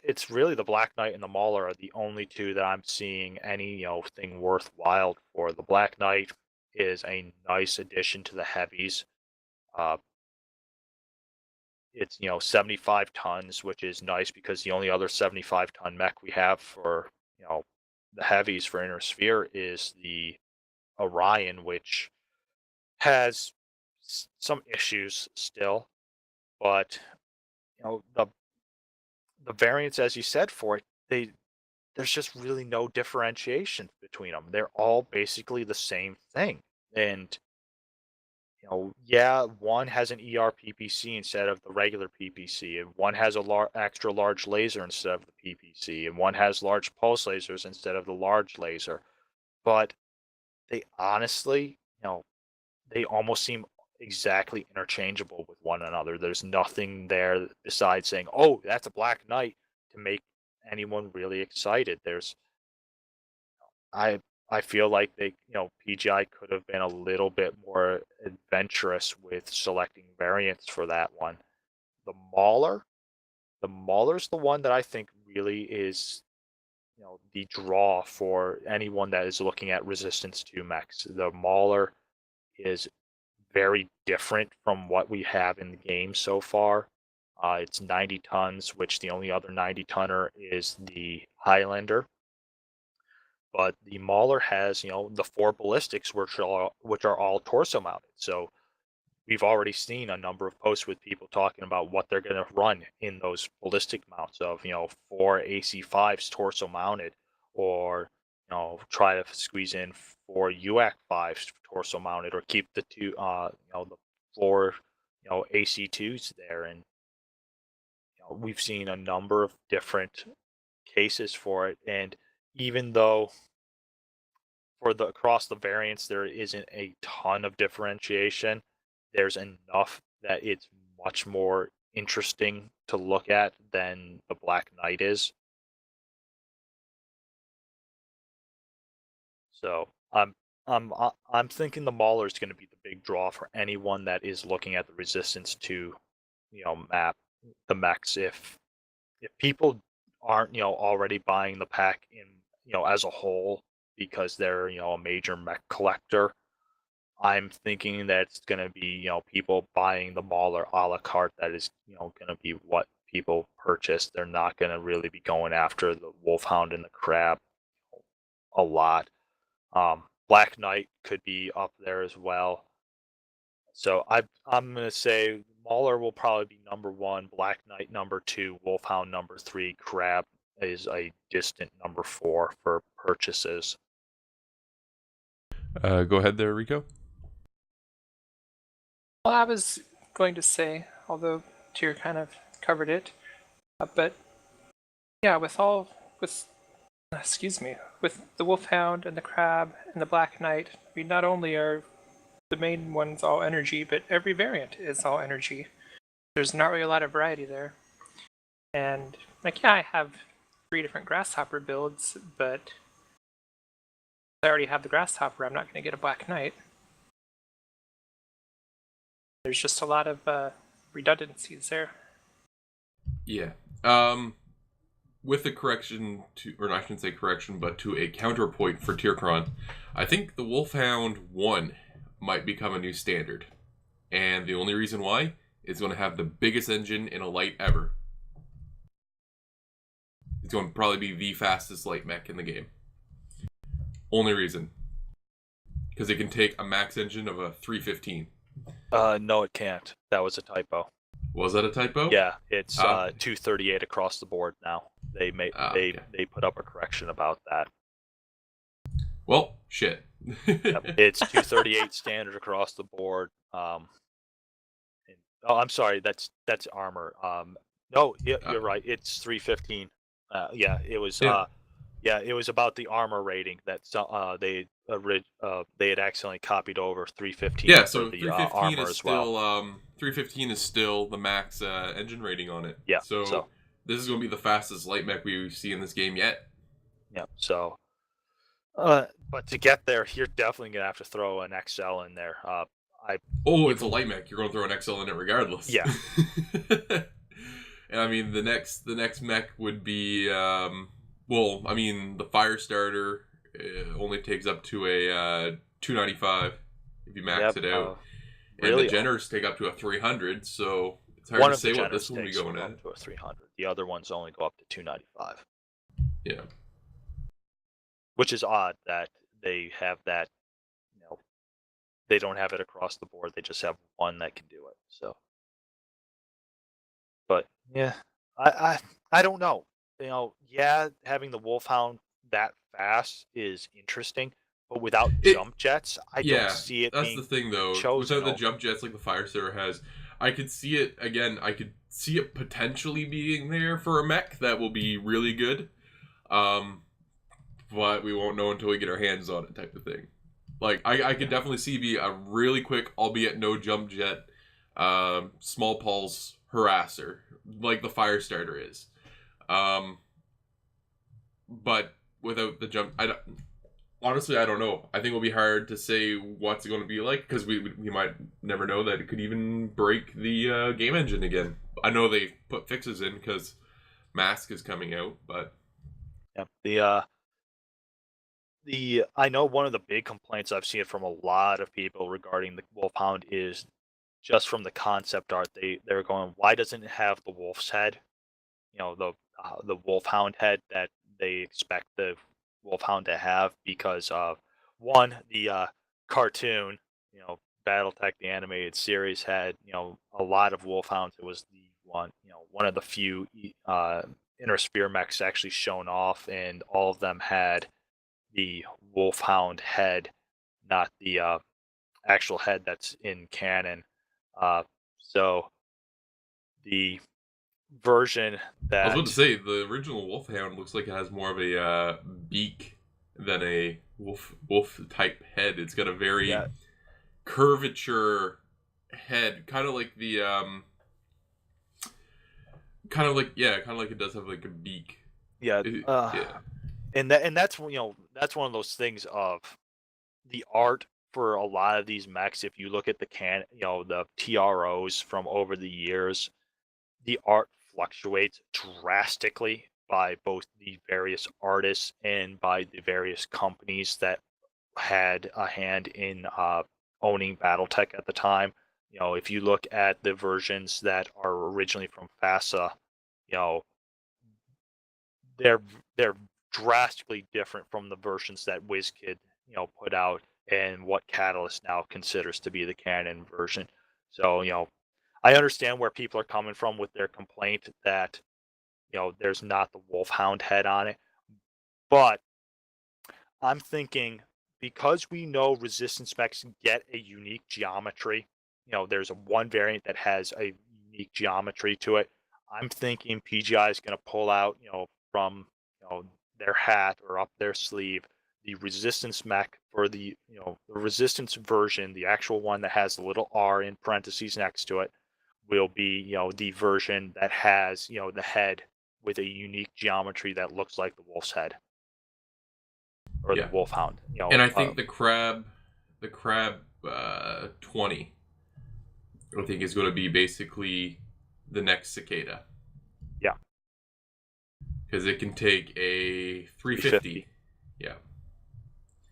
it's really the Black Knight and the Mauler are the only two that I'm seeing any thing worthwhile for. The Black Knight is a nice addition to the heavies. Uh, it's 75 tons, which is nice because the only other 75-ton mech we have for the heavies for Inner Sphere is the Orion, which has some issues still, but the variants, as you said, for it, there's just really no differentiation between them. They're all basically the same thing, and yeah, one has an ER PPC instead of the regular PPC, and one has a extra large laser instead of the PPC, and one has large pulse lasers instead of the large laser. But they honestly, they almost seem exactly interchangeable with one another. There's nothing there besides saying, "Oh, that's a Black Knight," to make anyone really excited. I I feel like PGI could have been a little bit more adventurous with selecting variants for that one. The Mauler, the Mauler's the one that I think really is the draw for anyone that is looking at Resistance 2 mechs. The Mauler is very different from what we have in the game so far. It's 90 tons, which the only other 90 tonner is the Highlander. But the Mauler has, the 4 ballistics, which are all torso mounted. So we've already seen a number of posts with people talking about what they're going to run in those ballistic mounts of, 4 AC5s torso mounted, or try to squeeze in 4 UAC 5s torso mounted, or keep the the 4 AC2s there. And we've seen a number of different cases for it. And even though across the variants there isn't a ton of differentiation, there's enough that it's much more interesting to look at than the Black Knight is. So I'm thinking the Mauler is going to be the big draw for anyone that is looking at the Resistance 2 map, the mechs. If people aren't already buying the pack in as a whole because they're a major mech collector, I'm thinking that it's going to be people buying the Mauler a la carte. That is going to be what people purchase. They're not going to really be going after the Wolfhound and the Crab a lot. Black Knight could be up there as well. So I'm going to say Mauler will probably be number 1, Black Knight number 2, Wolfhound number 3, Crab is a distant number 4 for purchases. Go ahead there, Rico. Well, I was going to say, although Tyr kind of covered it, but yeah, with the Wolfhound and the Crab and the Black Knight, I mean, not only are the main ones all energy, but every variant is all energy. There's not really a lot of variety there. And, yeah, I have 3 different Grasshopper builds, but I already have the Grasshopper, I'm not going to get a Black Knight. There's just a lot of redundancies there. Yeah. With the correction to, or I shouldn't say correction, but to a counterpoint for Tyrchon, I think the Wolfhound 1 might become a new standard. And the only reason why is going to have the biggest engine in a light ever. It's going to probably be the fastest light mech in the game. Only reason. Because it can take a max engine of a 315. No, it can't. That was a typo. Was that a typo? Yeah, it's 238 across the board now. They put up a correction about that. Well, shit. Yep, it's 238 standard across the board. I'm sorry, that's armor. No, you're right. It's 315 Yeah, it was. Yeah. Yeah, it was about the armor rating that they had accidentally copied over 315 Yeah, for so the 315 armor is as well. still 315 is still the max engine rating on it. Yeah, So so this is going to be the fastest light mech we see in this game yet. yeah, so but to get there, you're definitely gonna have to throw an XL in there. I Oh, it's a even light mech. You're going to throw an XL in it regardless. yeah, And I mean the next mech would be well, I mean the fire starter only takes up to a 295 if you max yep. it out. And the Really, Jenners take up to a 300, so it's hard one to of the say what this Jenners one will be takes going up at. to a 300. The other ones only go up to 295, Yeah. which is odd that they have that. You know, they don't have it across the board. They just have one that can do it. So, but yeah, I I don't know. Yeah, having the Wolfhound that fast is interesting, but without It jump jets, I don't Yeah, see it that's the being thing though. chosen Without the over. jump jets like the fire saver has, I could see it again. I could see it potentially being there for a mech that will be really good. Um, but we won't know until we get our hands on it, type of thing. Like I could definitely see be a really quick, albeit no jump jet, small pulse harasser like the fire starter is. Um, but without the jump, I don't. Honestly, I don't know. I think it'll be hard to say what's it going to be like because we might never know that it could even break the game engine again. I know they put fixes in because Mask is coming out, but Yeah, the I know one of the big complaints I've seen from a lot of people regarding the Wolfhound is just from the concept art. They're going, why doesn't it have the wolf's head? The wolfhound head that they expect the wolfhound to have because of one the cartoon, BattleTech the animated series had a lot of wolfhounds. It was the one of the few inner spear mechs actually shown off, and all of them had the wolfhound head, not the actual head that's in canon. So the version I was about to that say the original Wolfhound looks like it has more of a beak than a wolf type head. It's got a yeah very curvature head, kind of like it does have like a beak. yeah Yeah. that's one of those things of the art for a lot of these mechs. If you look at the TROs from over the years, the art fluctuates drastically by both the various artists and by the various companies that had a hand in owning BattleTech at the time. If you look at the versions that are originally from FASA, you know, they're they're drastically different from the versions that WizKid, put out and what Catalyst now considers to be the canon version. So, I understand where people are coming from with their complaint that, there's not the Wolfhound head on it, but I'm thinking because we know resistance specs get a unique geometry, there's a one variant that has a unique geometry to it. I'm thinking PGI is going to pull out, from their hat or up their sleeve the resistance mech for the resistance version, the actual one that has the little R in parentheses next to it, will be the version that has the head with a unique geometry that looks like the wolf's head or the Yeah. wolfhound. And I think the crab 20, I think is going to be basically the next cicada Yeah, because it can take a 350. 350. Yeah.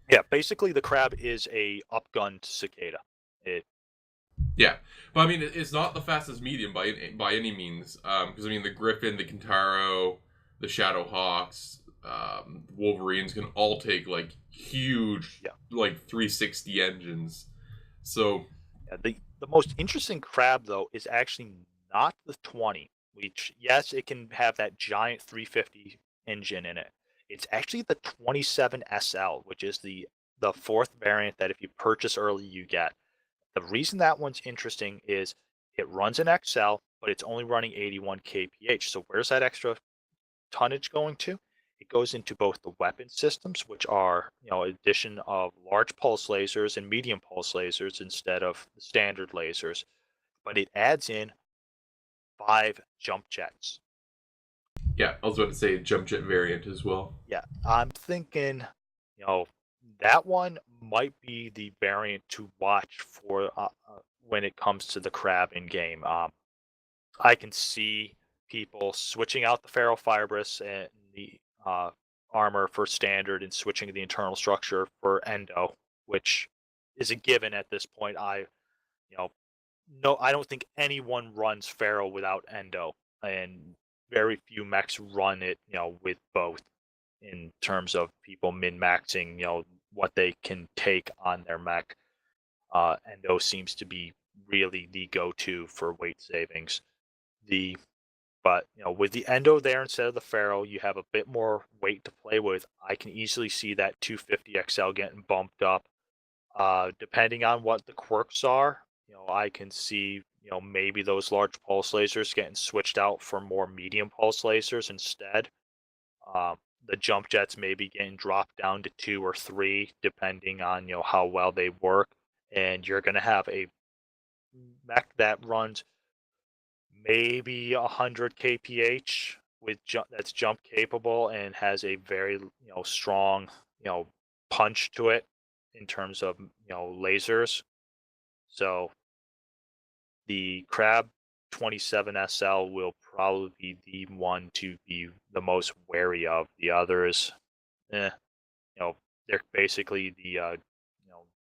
Yeah, basically the crab is a upgunned cicada. It Yeah, but I mean, it's not the fastest medium by any means. Because I mean, the Griffin, the Kintaro, the Shadowhawks, Wolverines can all take like huge, yeah. like 360 engines. So Yeah, the most interesting crab though is actually not the 20, which yes, it can have that giant 350 engine in it. It's actually the 27 SL, which is the fourth variant that if you purchase early you get. The reason that one's interesting is it runs an XL, but it's only running 81 kph. So where's that extra tonnage going to? It goes into both the weapon systems, which are, addition of large pulse lasers and medium pulse lasers instead of the standard lasers, but it adds in 5 jump jets. Yeah, I was about to say a jump jet variant as well. Yeah, I'm thinking, that one might be the variant to watch for when it comes to the crab in game. I can see people switching out the ferrofibrous and the armor for standard and switching the internal structure for endo, which is a given at this point. You know, no, I don't think anyone runs ferro without endo, and very few mechs run it, with both. In terms of people min maxing, what they can take on their mech, endo seems to be really the go-to for weight savings. But with the endo there instead of the ferro, you have a bit more weight to play with. I can easily see that 250 XL getting bumped up. Depending on what the quirks are, I can see maybe those large pulse lasers getting switched out for more medium pulse lasers instead. The jump jets maybe getting dropped down to 2 or 3, depending on how well they work, and you're going to have a mech that runs maybe 100 kph that's jump capable and has a very strong punch to it in terms of lasers. So the Crab 27 SL will probably be the one to be the most wary of. The others, they're basically the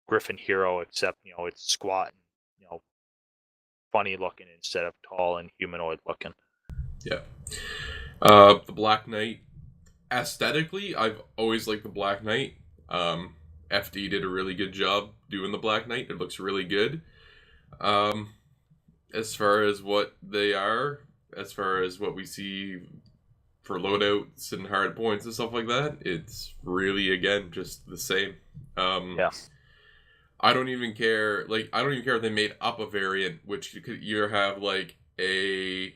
Griffin Hero, except it's squat and funny looking instead of tall and humanoid looking. Yeah. The Black Knight. Aesthetically, I've always liked the Black Knight. FD did a really good job doing the Black Knight. It looks really good. As far as what they are, as far as what we see for loadouts and hard points and stuff like that, it's really, again, just the same. Yeah. I don't even care. I don't even care if they made up a variant, which you could either have a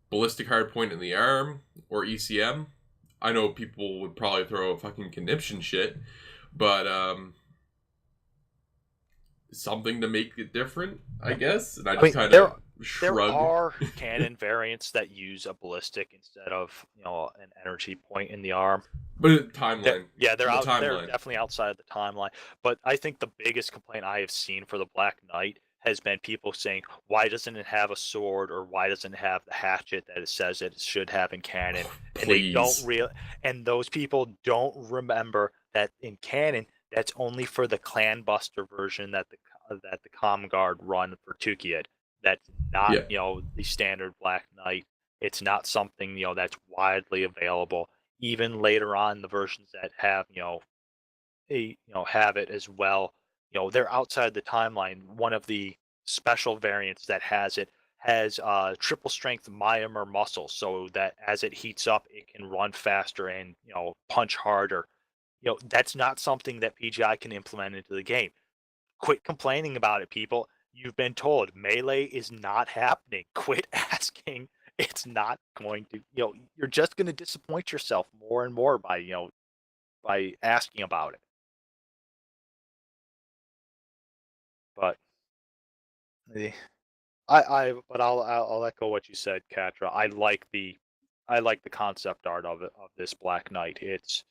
ballistic hardpoint in the arm or ECM. I know people would probably throw a fucking conniption shit, but something to make it different, I guess. And I just kind of shrug. There are cannon variants that use a ballistic instead of an energy point in the arm. But timeline. They're definitely outside of the timeline. But I think the biggest complaint I have seen for the Black Knight has been people saying, why doesn't it have a sword, or why doesn't it have the hatchet that it says it should have in canon? And they don't and those people don't remember that in canon, that's only for the Clan Buster version that the Com Guard run for Tukiyid. That's not the standard Black Knight. It's not something that's widely available. Even later on, the versions that have have it as well, they're outside the timeline. One of the special variants that has it has triple strength myomer muscle, so that as it heats up, it can run faster and punch harder. That's not something that PGI can implement into the game. Quit complaining about it, people. You've been told melee is not happening. Quit asking. It's not going to, you're just going to disappoint yourself more and more by asking about it. But I'll echo what you said, Cattra. I like the concept art of this Black Knight. It's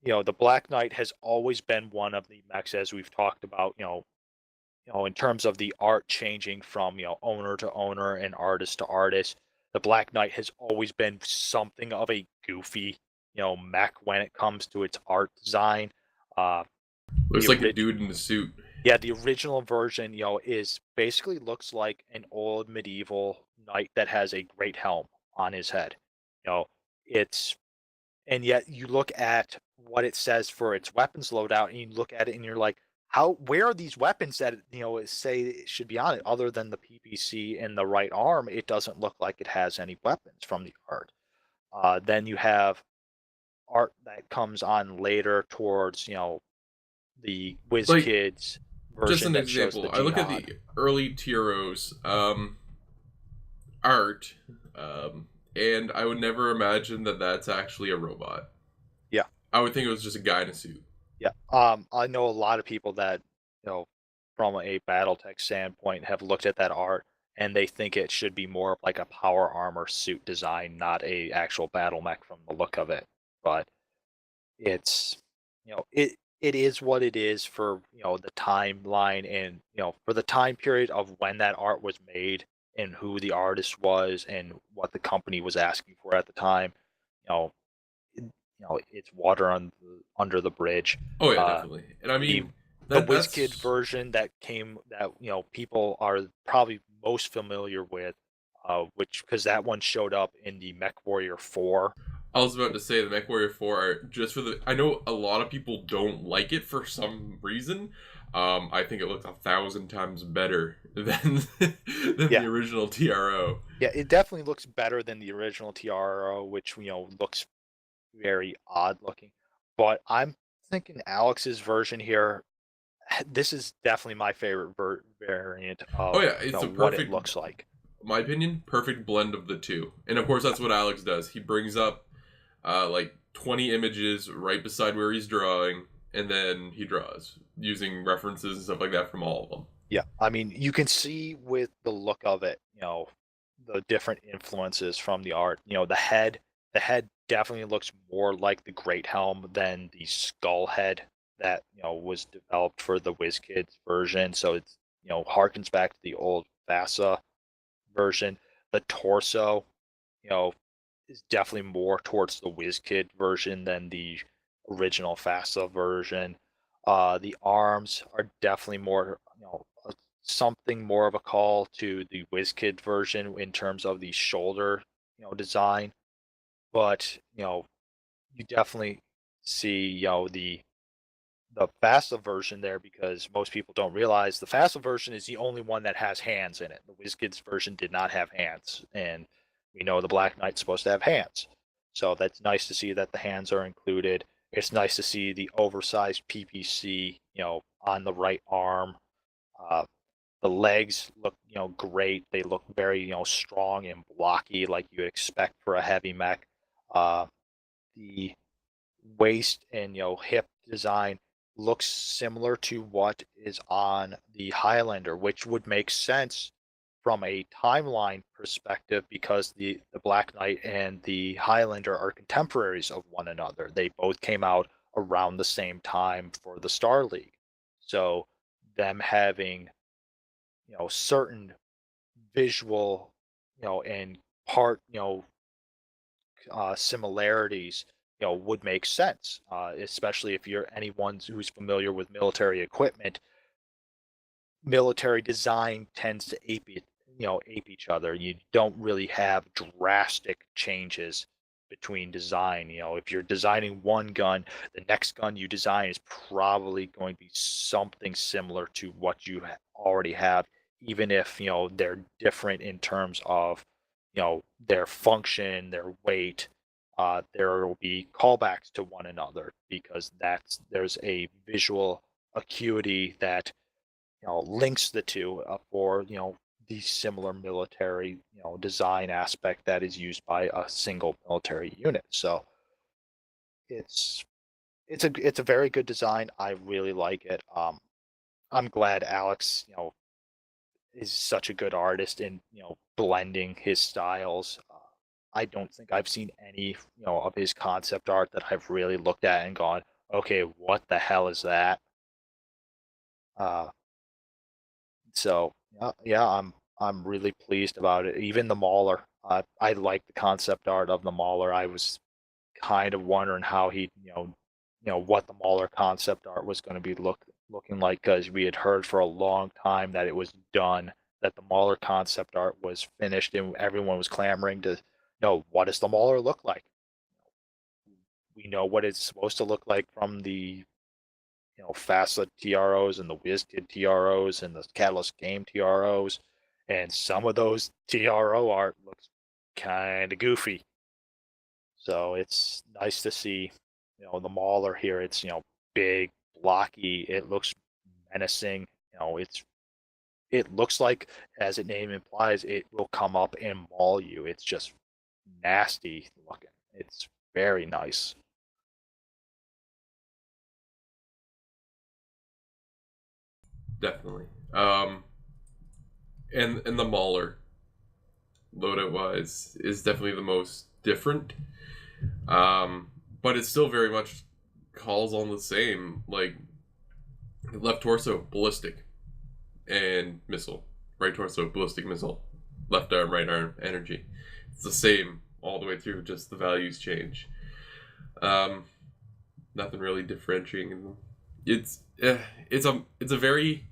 the Black Knight has always been one of the mechs, as we've talked about, in terms of the art changing from owner to owner and artist to artist. The Black Knight has always been something of a goofy mech when it comes to its art design. Looks like a dude in a suit. Yeah, the original version is basically looks like an old medieval knight that has a great helm on his head. And yet you look at what it says for its weapons loadout, and you look at it and you're like, where are these weapons that say it should be on it? Other than the PPC and the right arm, it doesn't look like it has any weapons from the art. Then you have art that comes on later towards the WizKids version. Just an example, I look at the early Tyros art, and I would never imagine that that's actually a robot. Yeah. I would think it was just a guy in a suit. Yeah. I know a lot of people that, from a BattleTech standpoint, have looked at that art and they think it should be more of like a power armor suit design, not a actual battle mech from the look of it. But it's, it is what it is for, the timeline and, for the time period of when that art was made and who the artist was and what the company was asking for at the time. You know, it's water under the bridge. Oh yeah, Uh, definitely. And I the mean the WizKid that's version that people are probably most familiar with, which because that one showed up in the MechWarrior 4. I was about to say the MechWarrior 4 are just for the I know a lot of people don't like it for some reason. I think it looks 1,000 times better than than the Yeah, original TRO. yeah, it definitely looks better than the original TRO, which looks very odd looking. But I'm thinking Alex's version here. This is definitely my favorite variant Oh of yeah, it's a what it perfect, looks like. my opinion, perfect blend of the two. And of course, that's what Alex does. He brings up like 20 images right beside where he's drawing, and then he draws using references and stuff like that from all of them. Yeah, I mean, you can see with the look of it, the different influences from the art. The head definitely looks more like the Great Helm than the skull head that was developed for the WizKids version. So it's harkens back to the old FASA version. The torso, you know, is definitely more towards the WizKid version than the original FASA version. The arms are definitely more, something more of a call to the WizKid version in terms of the shoulder, design. But you definitely see, the FASA version there because most people don't realize the FASA version is the only one that has hands in it. The WizKids version did not have hands, and we know the Black Knight's supposed to have hands. So that's nice to see that the hands are included. It's nice to see the oversized PPC, on the right arm. Uh, the legs look, great. They look very, strong and blocky, like you expect for a heavy mech. Uh, the waist and hip design looks similar to what is on the Highlander, which would make sense from a timeline perspective because the Black Knight and the Highlander are contemporaries of one another. They both came out around the same time for the Star League. So them having, certain visual, and part, similarities, would make sense, especially if you're anyone who's familiar with military equipment. Military design tends to ape each other. You don't really have drastic changes between design. If you're designing one gun, the next gun you design is probably going to be something similar to what you already have, even if they're different in terms of their function, their weight. There will be callbacks to one another because there's a visual acuity that links the two for the similar military design aspect that is used by a single military unit. So it's it's a very good design. I really like it. I'm glad Alex is such a good artist in blending his styles. I don't think I've seen any of his concept art that I've really looked at and gone, okay, what the hell is that? Uh, So yeah, I'm really pleased about it. Even the Mauler, I like the concept art of the Mauler. I was kind of wondering how he, what the Mauler concept art was going to be looking like because we had heard for a long time that it was done, that the Mauler concept art was finished, and everyone was clamoring to know what does the Mauler look like. We know what it's supposed to look like from the FASA TROs and the WizKid TROs and the Catalyst Game TROs, and some of those TRO art looks kind of goofy. So it's nice to see, the Mauler here. It's big, blocky. It looks menacing. It looks like, as its name implies, it will come up and maul you. It's just nasty looking. It's very nice. Definitely. And the Mauler, loadout wise, is definitely the most different. But it still very much calls on the same, like, left torso ballistic and missile, right torso ballistic missile, left arm right arm energy. It's the same all the way through, just the values change. Um, Nothing really differentiating. It's a very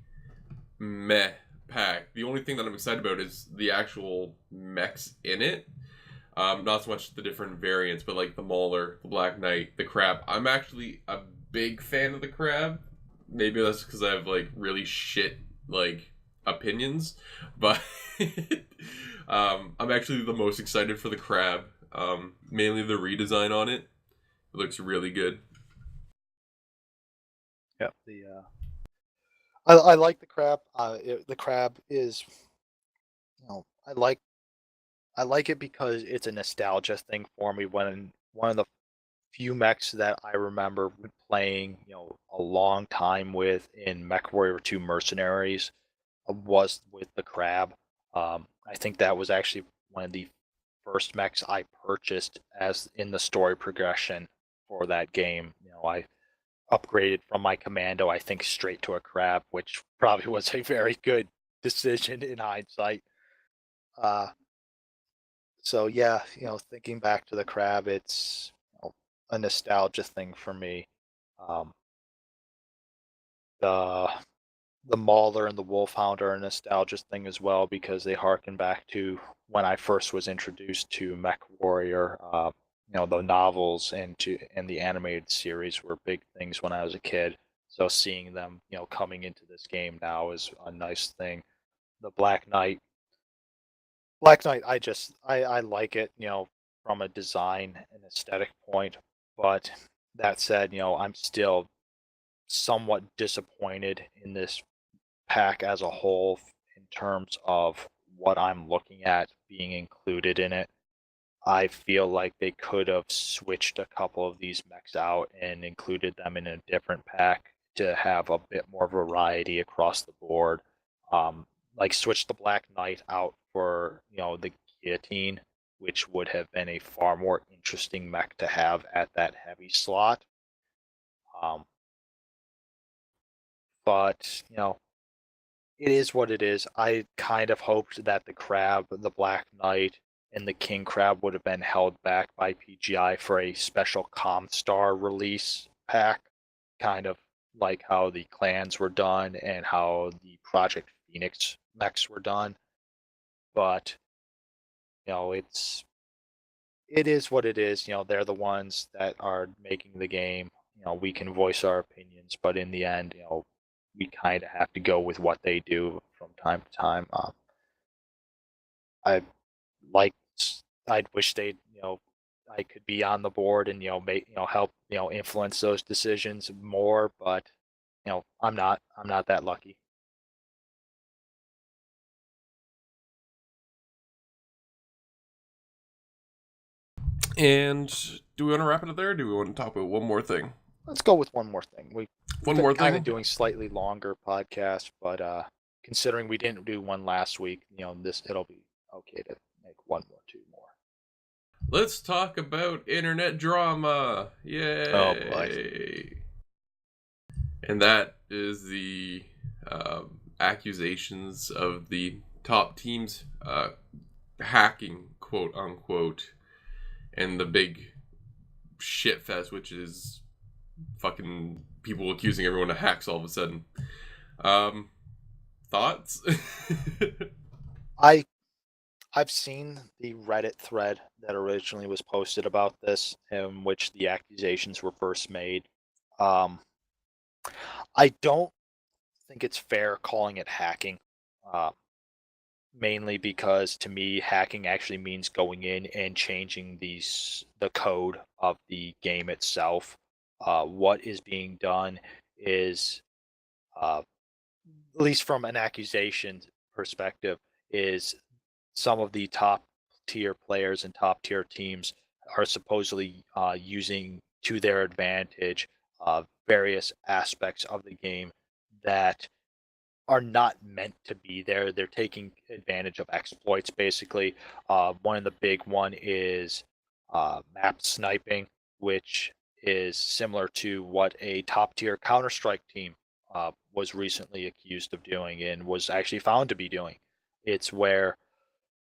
meh pack. The only thing that I'm excited about is the actual mechs in it. Not so much the different variants, but like the Mauler, the Black Knight, the Crab. I'm actually a big fan of the Crab. Maybe that's because I have like really shit like opinions, but I'm actually the most excited for the Crab. Mainly the redesign on it. It looks really good. Yep. I like the crab. The crab is, I like it because it's a nostalgia thing for me. When one of the few mechs that I remember playing, a long time with in MechWarrior 2 Mercenaries was with the crab. I think that was actually one of the first mechs I purchased as in the story progression for that game. I upgraded from my commando, I think, straight to a crab, which probably was a very good decision in hindsight. Uh, so yeah, thinking back to the crab, it's a nostalgia thing for me. Um, the the Mauler and the Wolfhound are a nostalgia thing as well because they harken back to when I first was introduced to Mech Warrior. The novels and the animated series were big things when I was a kid. So seeing them, coming into this game now is a nice thing. The Black Knight, I like it, from a design and aesthetic point. But that said, I'm still somewhat disappointed in this pack as a whole in terms of what I'm looking at being included in it. I feel like they could have switched a couple of these mechs out and included them in a different pack to have a bit more variety across the board. Like switch the Black Knight out for the Guillotine, which would have been a far more interesting mech to have at that heavy slot. Um, but it is what it is. I kind of hoped that the Crab, the Black Knight, and the King Crab would have been held back by PGI for a special Comstar release pack, kind of like how the clans were done and how the Project Phoenix mechs were done. But it is what it is. They're the ones that are making the game. We can voice our opinions, but in the end, we kind of have to go with what they do from time to time. I like. I'd wish they, I could be on the board and make help influence those decisions more, but I'm not. I'm not that lucky. And do we want to wrap it up there, or do we want to talk about one more thing? Let's go with one more thing. We've One been more kind thing. of doing slightly longer podcasts, but considering we didn't do one last week, it'll be okay to make one more, two more. Let's talk about internet drama. Yay! Oh boy. And that is the accusations of the top teams hacking, quote unquote, and the big shit fest, which is fucking people accusing everyone of hacks all of a sudden. Thoughts? I've seen the Reddit thread that originally was posted about this, in which the accusations were first made. I don't think it's fair calling it hacking, uh, mainly because to me, hacking actually means going in and changing the code of the game itself. What is being done is, uh, at least from an accusation perspective, is some of the top tier players and top tier teams are supposedly using to their advantage various aspects of the game that are not meant to be there. They're taking advantage of exploits, basically. One of the big one is map sniping, which is similar to what a top tier Counter Strike team was recently accused of doing and was actually found to be doing. It's where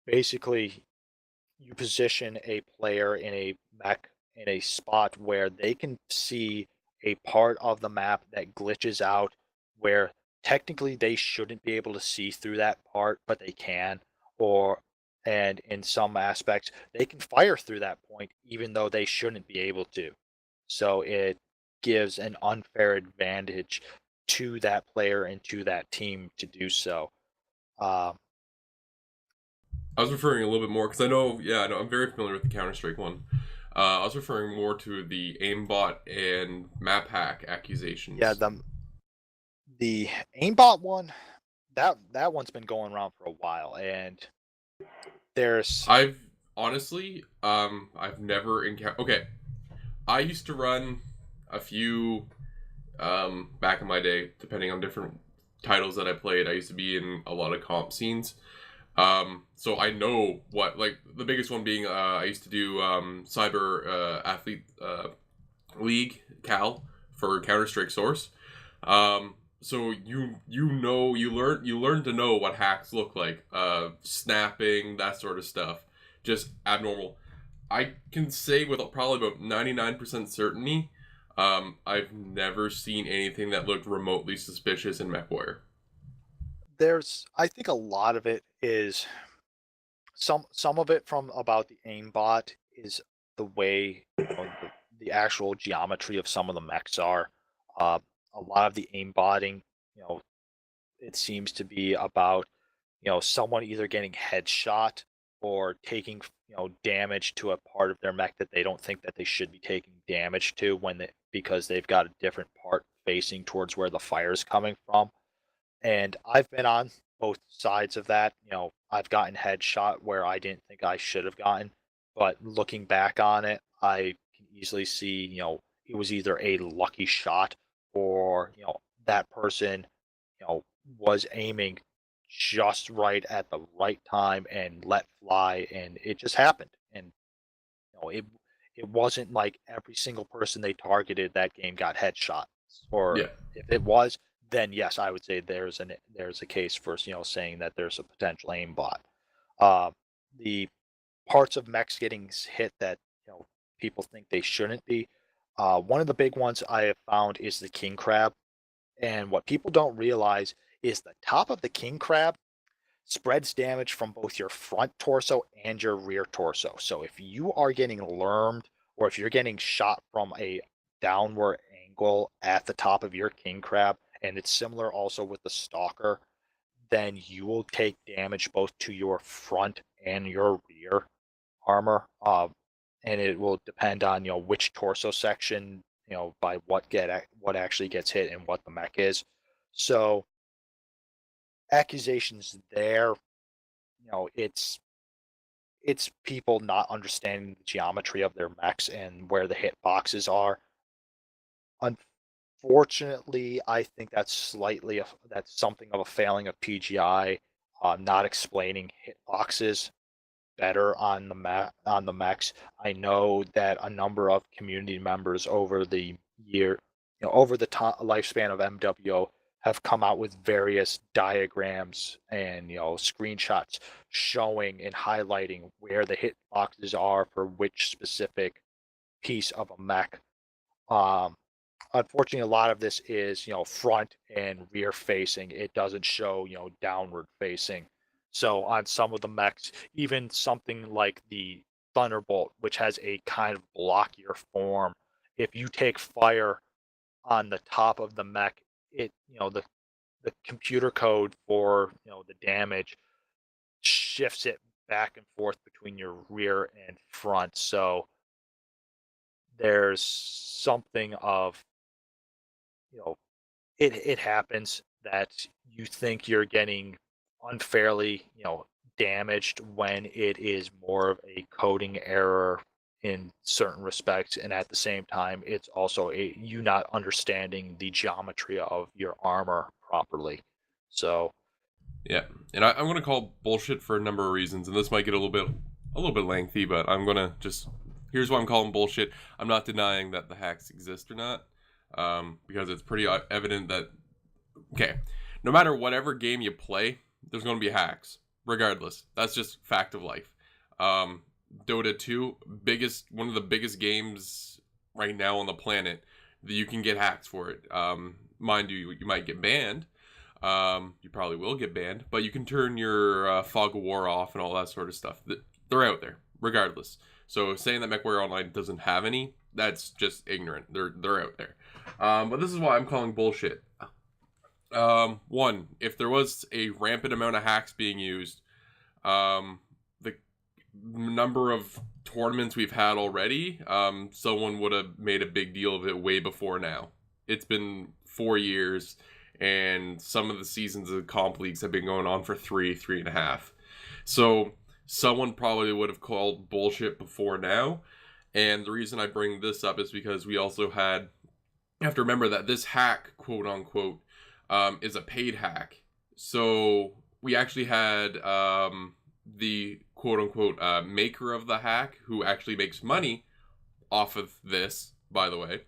basically you position a player in a mech in a spot where they can see a part of the map that glitches out where technically they shouldn't be able to see through that part, but they can, or and in some aspects they can fire through that point even though they shouldn't be able to. So it gives an unfair advantage to that player and to that team to do so. Um, I was referring a little bit more because I know, I'm very familiar with the Counter Strike one. I was referring more to the aimbot and map hack accusations. yeah, the aimbot one, that one's been going around for a while, and there's I've honestly, I've never encountered. Okay, I used to run a few, back in my day, depending on different titles that I played. I used to be in a lot of comp scenes. So I know what, like, the biggest one being, I used to do, Cyber, Athlete, League, Cal, for Counter-Strike Source. So you learn to know what hacks look like, snapping, that sort of stuff, just abnormal. I can say with probably about 99% certainty, I've never seen anything that looked remotely suspicious in MechWarrior. I think a lot of it is some of it from about the aimbot is the way the actual geometry of some of the mechs are. Uh, a lot of the aimbotting, you know, it seems to be about someone either getting headshot or taking damage to a part of their mech that they don't think that they should be taking damage to because they've got a different part facing towards where the fire is coming from. And I've been on both sides of that. I've gotten headshot where I didn't think I should have gotten, but looking back on it, I can easily see, it was either a lucky shot or, that person, was aiming just right at the right time and let fly, and it just happened. And it wasn't like every single person they targeted that game got headshots, or Yeah. if it was, then yes, I would say there's a case for saying that there's a potential aimbot. The parts of mechs getting hit that people think they shouldn't be. One of the big ones I have found is the king crab, and what people don't realize is the top of the king crab spreads damage from both your front torso and your rear torso. So if you are getting lermed or if you're getting shot from a downward angle at the top of your king crab, and it's similar also with the stalker, then you will take damage both to your front and your rear armor. And it will depend on which torso section, by what actually gets hit and what the mech is. So accusations there, it's people not understanding the geometry of their mechs and where the hit boxes are. Unfortunately, I think that's something of a failing of PGI, not explaining hit boxes better on the mechs. I know that a number of community members over the year, over the lifespan of MWO, have come out with various diagrams and screenshots showing and highlighting where the hit boxes are for which specific piece of a mech. Um, Unfortunately, a lot of this is front and rear facing. It doesn't show downward facing. So on some of the mechs, even something like the Thunderbolt, which has a kind of blockier form, if you take fire on the top of the mech, it the computer code for the damage shifts it back and forth between your rear and front. So there's something of it happens that you think you're getting unfairly, damaged when it is more of a coding error in certain respects, and at the same time, it's also you not understanding the geometry of your armor properly. So Yeah, and I'm gonna call bullshit for a number of reasons, and this might get a little bit lengthy, but I'm gonna just here's why I'm calling bullshit. I'm not denying that the hacks exist or not, because it's pretty evident that okay, no matter whatever game you play, there's gonna be hacks, regardless. That's just fact of life. Dota 2, one of the biggest games right now on the planet, that you can get hacks for it. Mind you, you might get banned. You probably will get banned, but you can turn your Fog of War off and all that sort of stuff. They're out there, regardless. So saying that MechWarrior Online doesn't have any, that's just ignorant. They're out there. But this is why I'm calling bullshit. One, if there was a rampant amount of hacks being used, the number of tournaments we've had already, someone would have made a big deal of it way before now. It's been 4 years, and some of the seasons of comp leagues have been going on for 3.5. So someone probably would have called bullshit before now. And the reason I bring this up is because we also had, you have to remember that this hack, quote unquote, is a paid hack. So we actually had the quote unquote maker of the hack, who actually makes money off of this, by the way,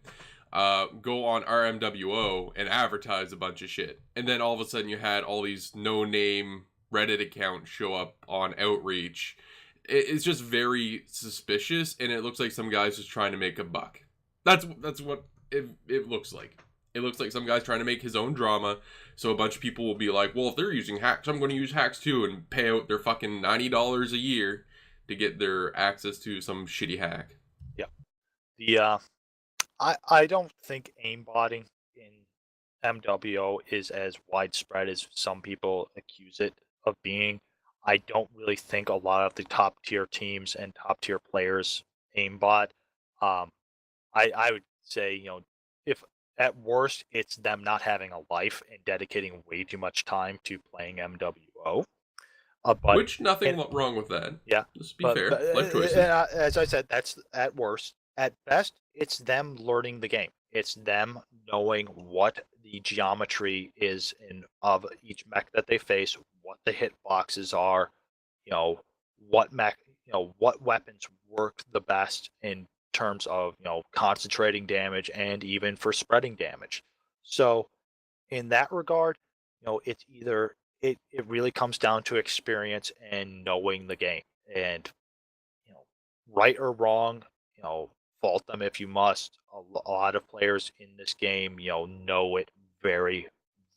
go on RMWO and advertise a bunch of shit. And then all of a sudden you had all these no-name Reddit accounts show up on Outreach. It's just very suspicious, and it looks like some guy's just trying to make a buck. That's what it looks like. It looks like some guy's trying to make his own drama, so a bunch of people will be like, well, if they're using hacks, I'm going to use hacks too, and pay out their fucking $90 a year to get their access to some shitty hack. Yeah. I don't think aimbotting in MWO is as widespread as some people accuse it of being. I don't really think a lot of the top tier teams and top tier players aimbot. I would say, if at worst it's them not having a life and dedicating way too much time to playing MWO. But Which nothing wrong with that. Yeah, Just be fair. Life choices. as I said, that's at worst. At best, it's them learning the game. It's them knowing what the geometry is of each mech that they face, what the hitboxes are, what mech, what weapons work the best in terms of concentrating damage and even for spreading damage. So, in that regard, it's either it really comes down to experience and knowing the game, and right or wrong, fault them if you must. A lot of players in this game, know it very,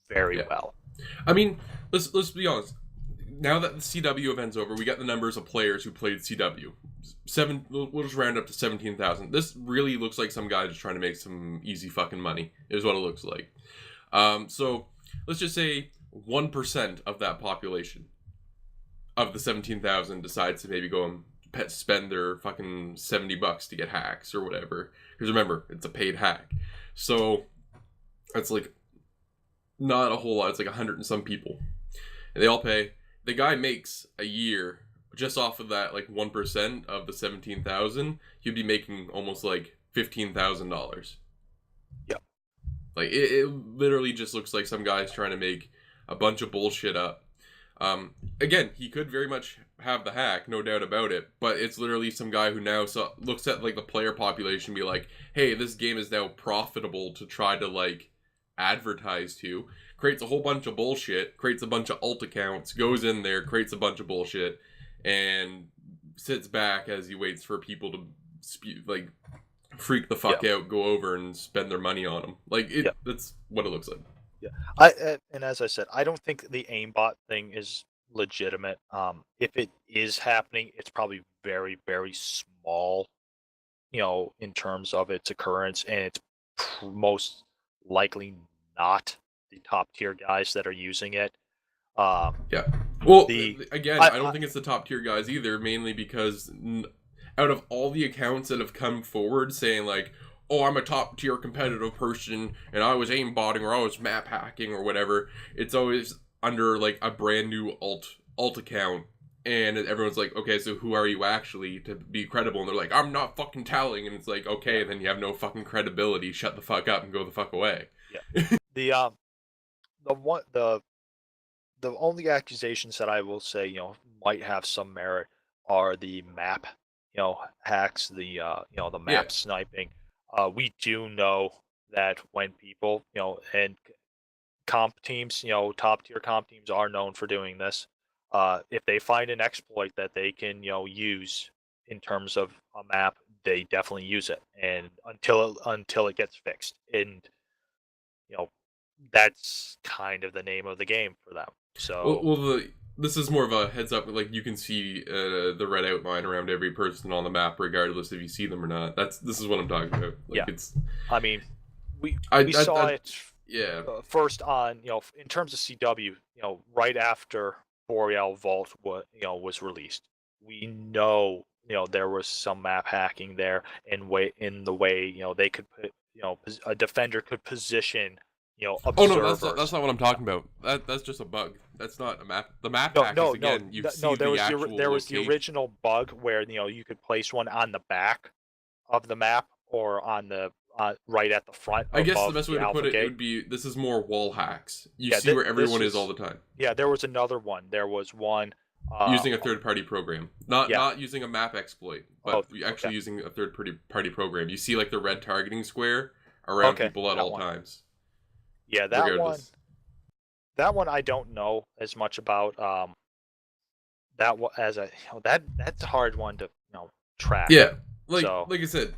very well. I mean, let's be honest. Now that the CW event's over, we got the numbers of players who played CW. We'll just round up to 17,000. This really looks like some guy just trying to make some easy fucking money, is what it looks like. So let's just say 1% of that population of the 17,000 decides to maybe go and spend their fucking $70 to get hacks or whatever. Because remember, it's a paid hack. So that's like not a whole lot. It's like 100 and some people. And they all pay. The guy makes a year just off of that, like 1% of the 17,000. He'd be making almost like $15,000. Yep. Like it literally just looks like some guy's trying to make a bunch of bullshit up. Again, he could very much have the hack, no doubt about it, but it's literally some guy who now looks at like the player population and be like, hey, this game is now profitable to try to like advertise to, creates a whole bunch of bullshit, creates a bunch of alt accounts, goes in there, creates a bunch of bullshit, and sits back as he waits for people to freak the fuck out, go over and spend their money on him. Like that's what it looks like. Yeah, and as I said, I don't think the aimbot thing is legitimate. If it is happening, it's probably very, very small, in terms of its occurrence, and it's most likely not the top tier guys that are using it. Yeah. Well, again, I don't think it's the top tier guys either, mainly because out of all the accounts that have come forward saying like, oh, I'm a top tier competitive person and I was aimbotting or I was map hacking or whatever, it's always under like a brand new alt account, And everyone's like, okay, so who are you actually to be credible? And they're like, I'm not fucking telling. And it's like, okay, then you have no fucking credibility. Shut the fuck up and go the fuck away. Yeah. The only accusations that I will say, might have some merit are the map, hacks, the map Yeah. sniping. We do know that when people, and comp teams, top tier comp teams are known for doing this. If they find an exploit that they can, use in terms of a map, they definitely use it, and until it gets fixed, and you know, that's kind of the name of the game for them. So This is more of a heads up. Like, you can see the red outline around every person on the map, regardless if you see them or not. This is what I'm talking about. Like, yeah, it's. I mean, we saw it. Yeah. First on, in terms of CW, right after Boreal Vault was released, we know, there was some map hacking there, and in the way, they could put, a defender could position, Oh no, observers. that's not what I'm talking about. That's just a bug. That's not a map. The map No, hack no, is, again, you see there the was actual there was the location. original bug where you could place one on the back of the map or on the right at the front. I guess the above best way to Alpha put it Gate. would be, this is more wall hacks. You Yeah, see where this everyone is was- all the time. Yeah, there was another one. There was one Using a third-party program, not yeah. not using a map exploit, but actually using a third-party program. You see, like, the red targeting square around people at all times. Yeah, Regardless. that one I don't know as much about. That's a hard one to track. Yeah, like So- I said,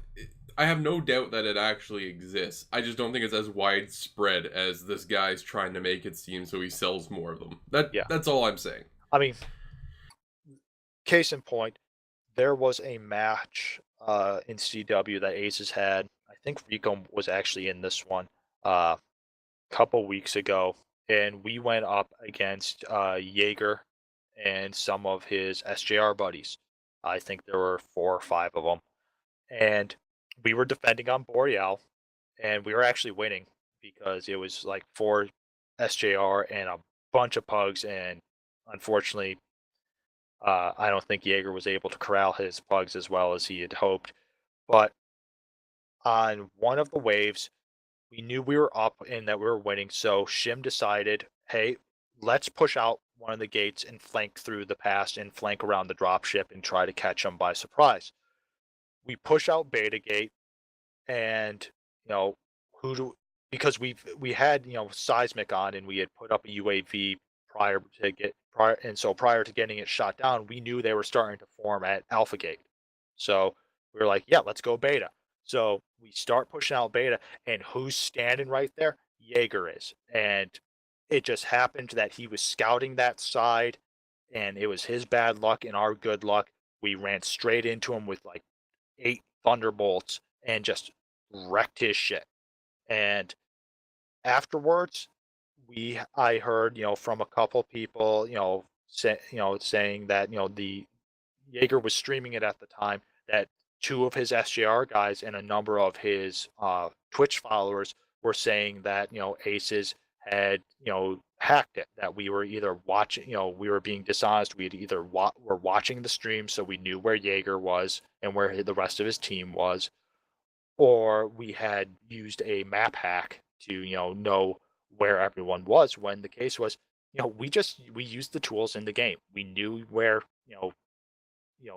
I have no doubt that it actually exists. I just don't think it's as widespread as this guy's trying to make it seem, so he sells more of them. That's all I'm saying. I mean, case in point, there was a match in CW that Aces had. I think Rico was actually in this one a couple weeks ago, and we went up against Jaeger and some of his SJR buddies. I think there were 4 or 5 of them, and we were defending on Boreal, and we were actually winning because it was like 4 SJR and a bunch of pugs, and unfortunately, I don't think Jaeger was able to corral his pugs as well as he had hoped. But on one of the waves, we knew we were up and that we were winning, so Shim decided, hey, let's push out one of the gates and flank through the pass and flank around the dropship and try to catch them by surprise. We push out Beta Gate, and because we had seismic on, and we had put up a UAV prior to getting it shot down, we knew they were starting to form at Alpha Gate. So we were like, yeah, let's go Beta. So we start pushing out Beta, and who's standing right there? Jaeger is. And it just happened that he was scouting that side, and it was his bad luck and our good luck. We ran straight into him with like 8 thunderbolts and just wrecked his shit. And afterwards, I heard from a couple people saying that the Jaeger was streaming it at the time, that 2 of his SJR guys and a number of his Twitch followers were saying that Aces had hacked it, that we were either watching, we were being dishonest, we had either were watching the stream so we knew where Jaeger was and where the rest of his team was, or we had used a map hack to know where everyone was, when the case was we used the tools in the game. We knew where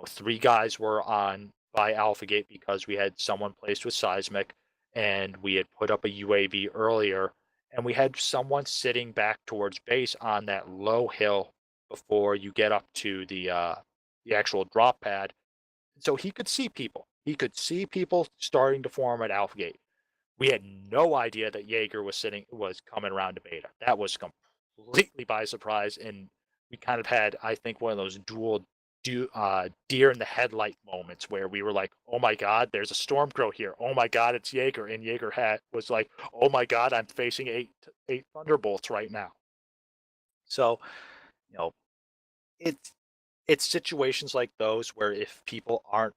3 guys were on by Alpha Gate because we had someone placed with seismic, and we had put up a UAV earlier, and we had someone sitting back towards base on that low hill before you get up to the actual drop pad. So he could see people. He could see people starting to form at Alpha Gate. We had no idea that Jaeger was coming around to Beta. That was completely by surprise, and we kind of had, I think, one of those deer in the headlight moments where we were like, oh my god, there's a Stormcrow here. Oh my god, it's Jaeger. And Jaeger was like, oh my god, I'm facing 8 thunderbolts right now. So, it's situations like those where if people aren't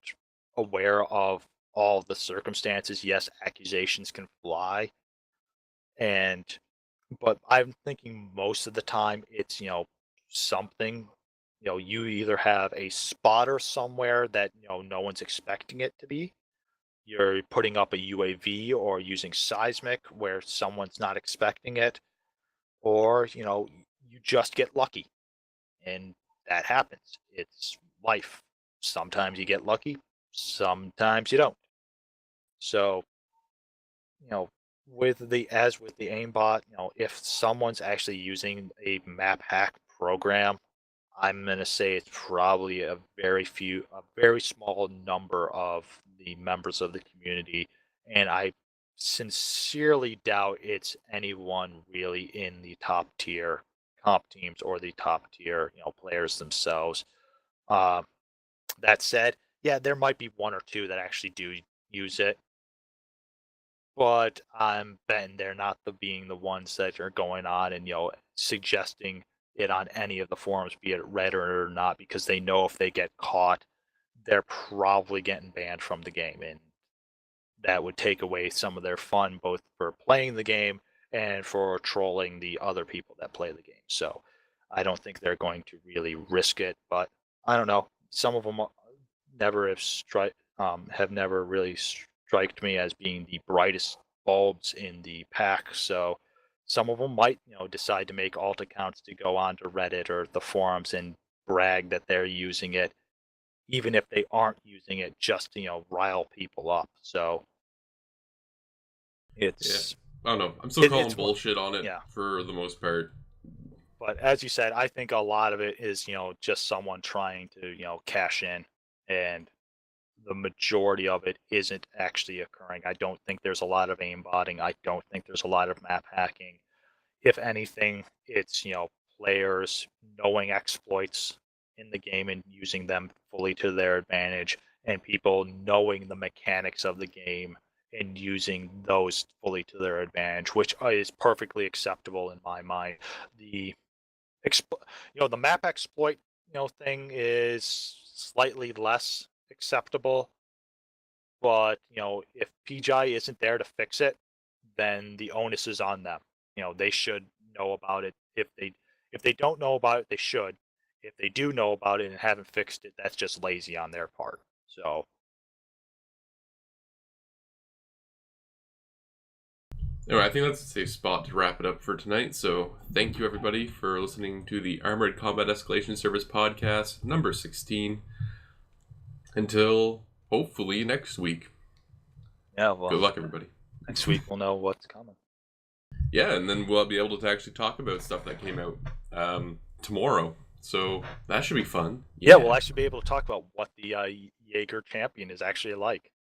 aware of all the circumstances, yes, accusations can fly. But I'm thinking most of the time it's something you either have a spotter somewhere that no one's expecting it to be. You're putting up a UAV or using seismic where someone's not expecting it, or you just get lucky, and that happens. It's life. Sometimes you get lucky, sometimes you don't. So, you know, with the aimbot, if someone's actually using a map hack program, I'm gonna say it's probably a very small number of the members of the community, and I sincerely doubt it's anyone really in the top tier comp teams or the top tier, players themselves. Uh, that said, yeah, there might be one or two that actually do use it, but I'm betting they're not being the ones that are going on and suggesting it on any of the forums, be it Reddit or not, because they know if they get caught, they're probably getting banned from the game, and that would take away some of their fun, both for playing the game and for trolling the other people that play the game. So I don't think they're going to really risk it, but I don't know. Some of them never have never really striked me as being the brightest bulbs in the pack. So some of them might, decide to make alt accounts to go on to Reddit or the forums and brag that they're using it, even if they aren't using it, just to, rile people up. So it's I don't know. I'm still calling it's bullshit on it yeah. for the most part. But as you said, I think a lot of it is, just someone trying to, cash in, and the majority of it isn't actually occurring. I don't think there's a lot of aimbotting. I don't think there's a lot of map hacking. If anything, it's, players knowing exploits in the game and using them fully to their advantage, and people knowing the mechanics of the game and using those fully to their advantage, which is perfectly acceptable in my mind. The the map exploit, thing is slightly less acceptable, but if PGI isn't there to fix it, then the onus is on them. They should know about it. If they don't know about it, they should. If they do know about it and haven't fixed it, that's just lazy on their part. So Anyway, I think that's a safe spot to wrap it up for tonight. So thank you everybody for listening to the Armored Combat Escalation Service podcast number 16. Until hopefully next week. yeah, well, Good luck, everybody. Next week we'll know what's coming. Yeah, and then we'll be able to actually talk about stuff that came out tomorrow. So that should be fun. Yeah, we'll actually be able to talk about what the Jaeger champion is actually like.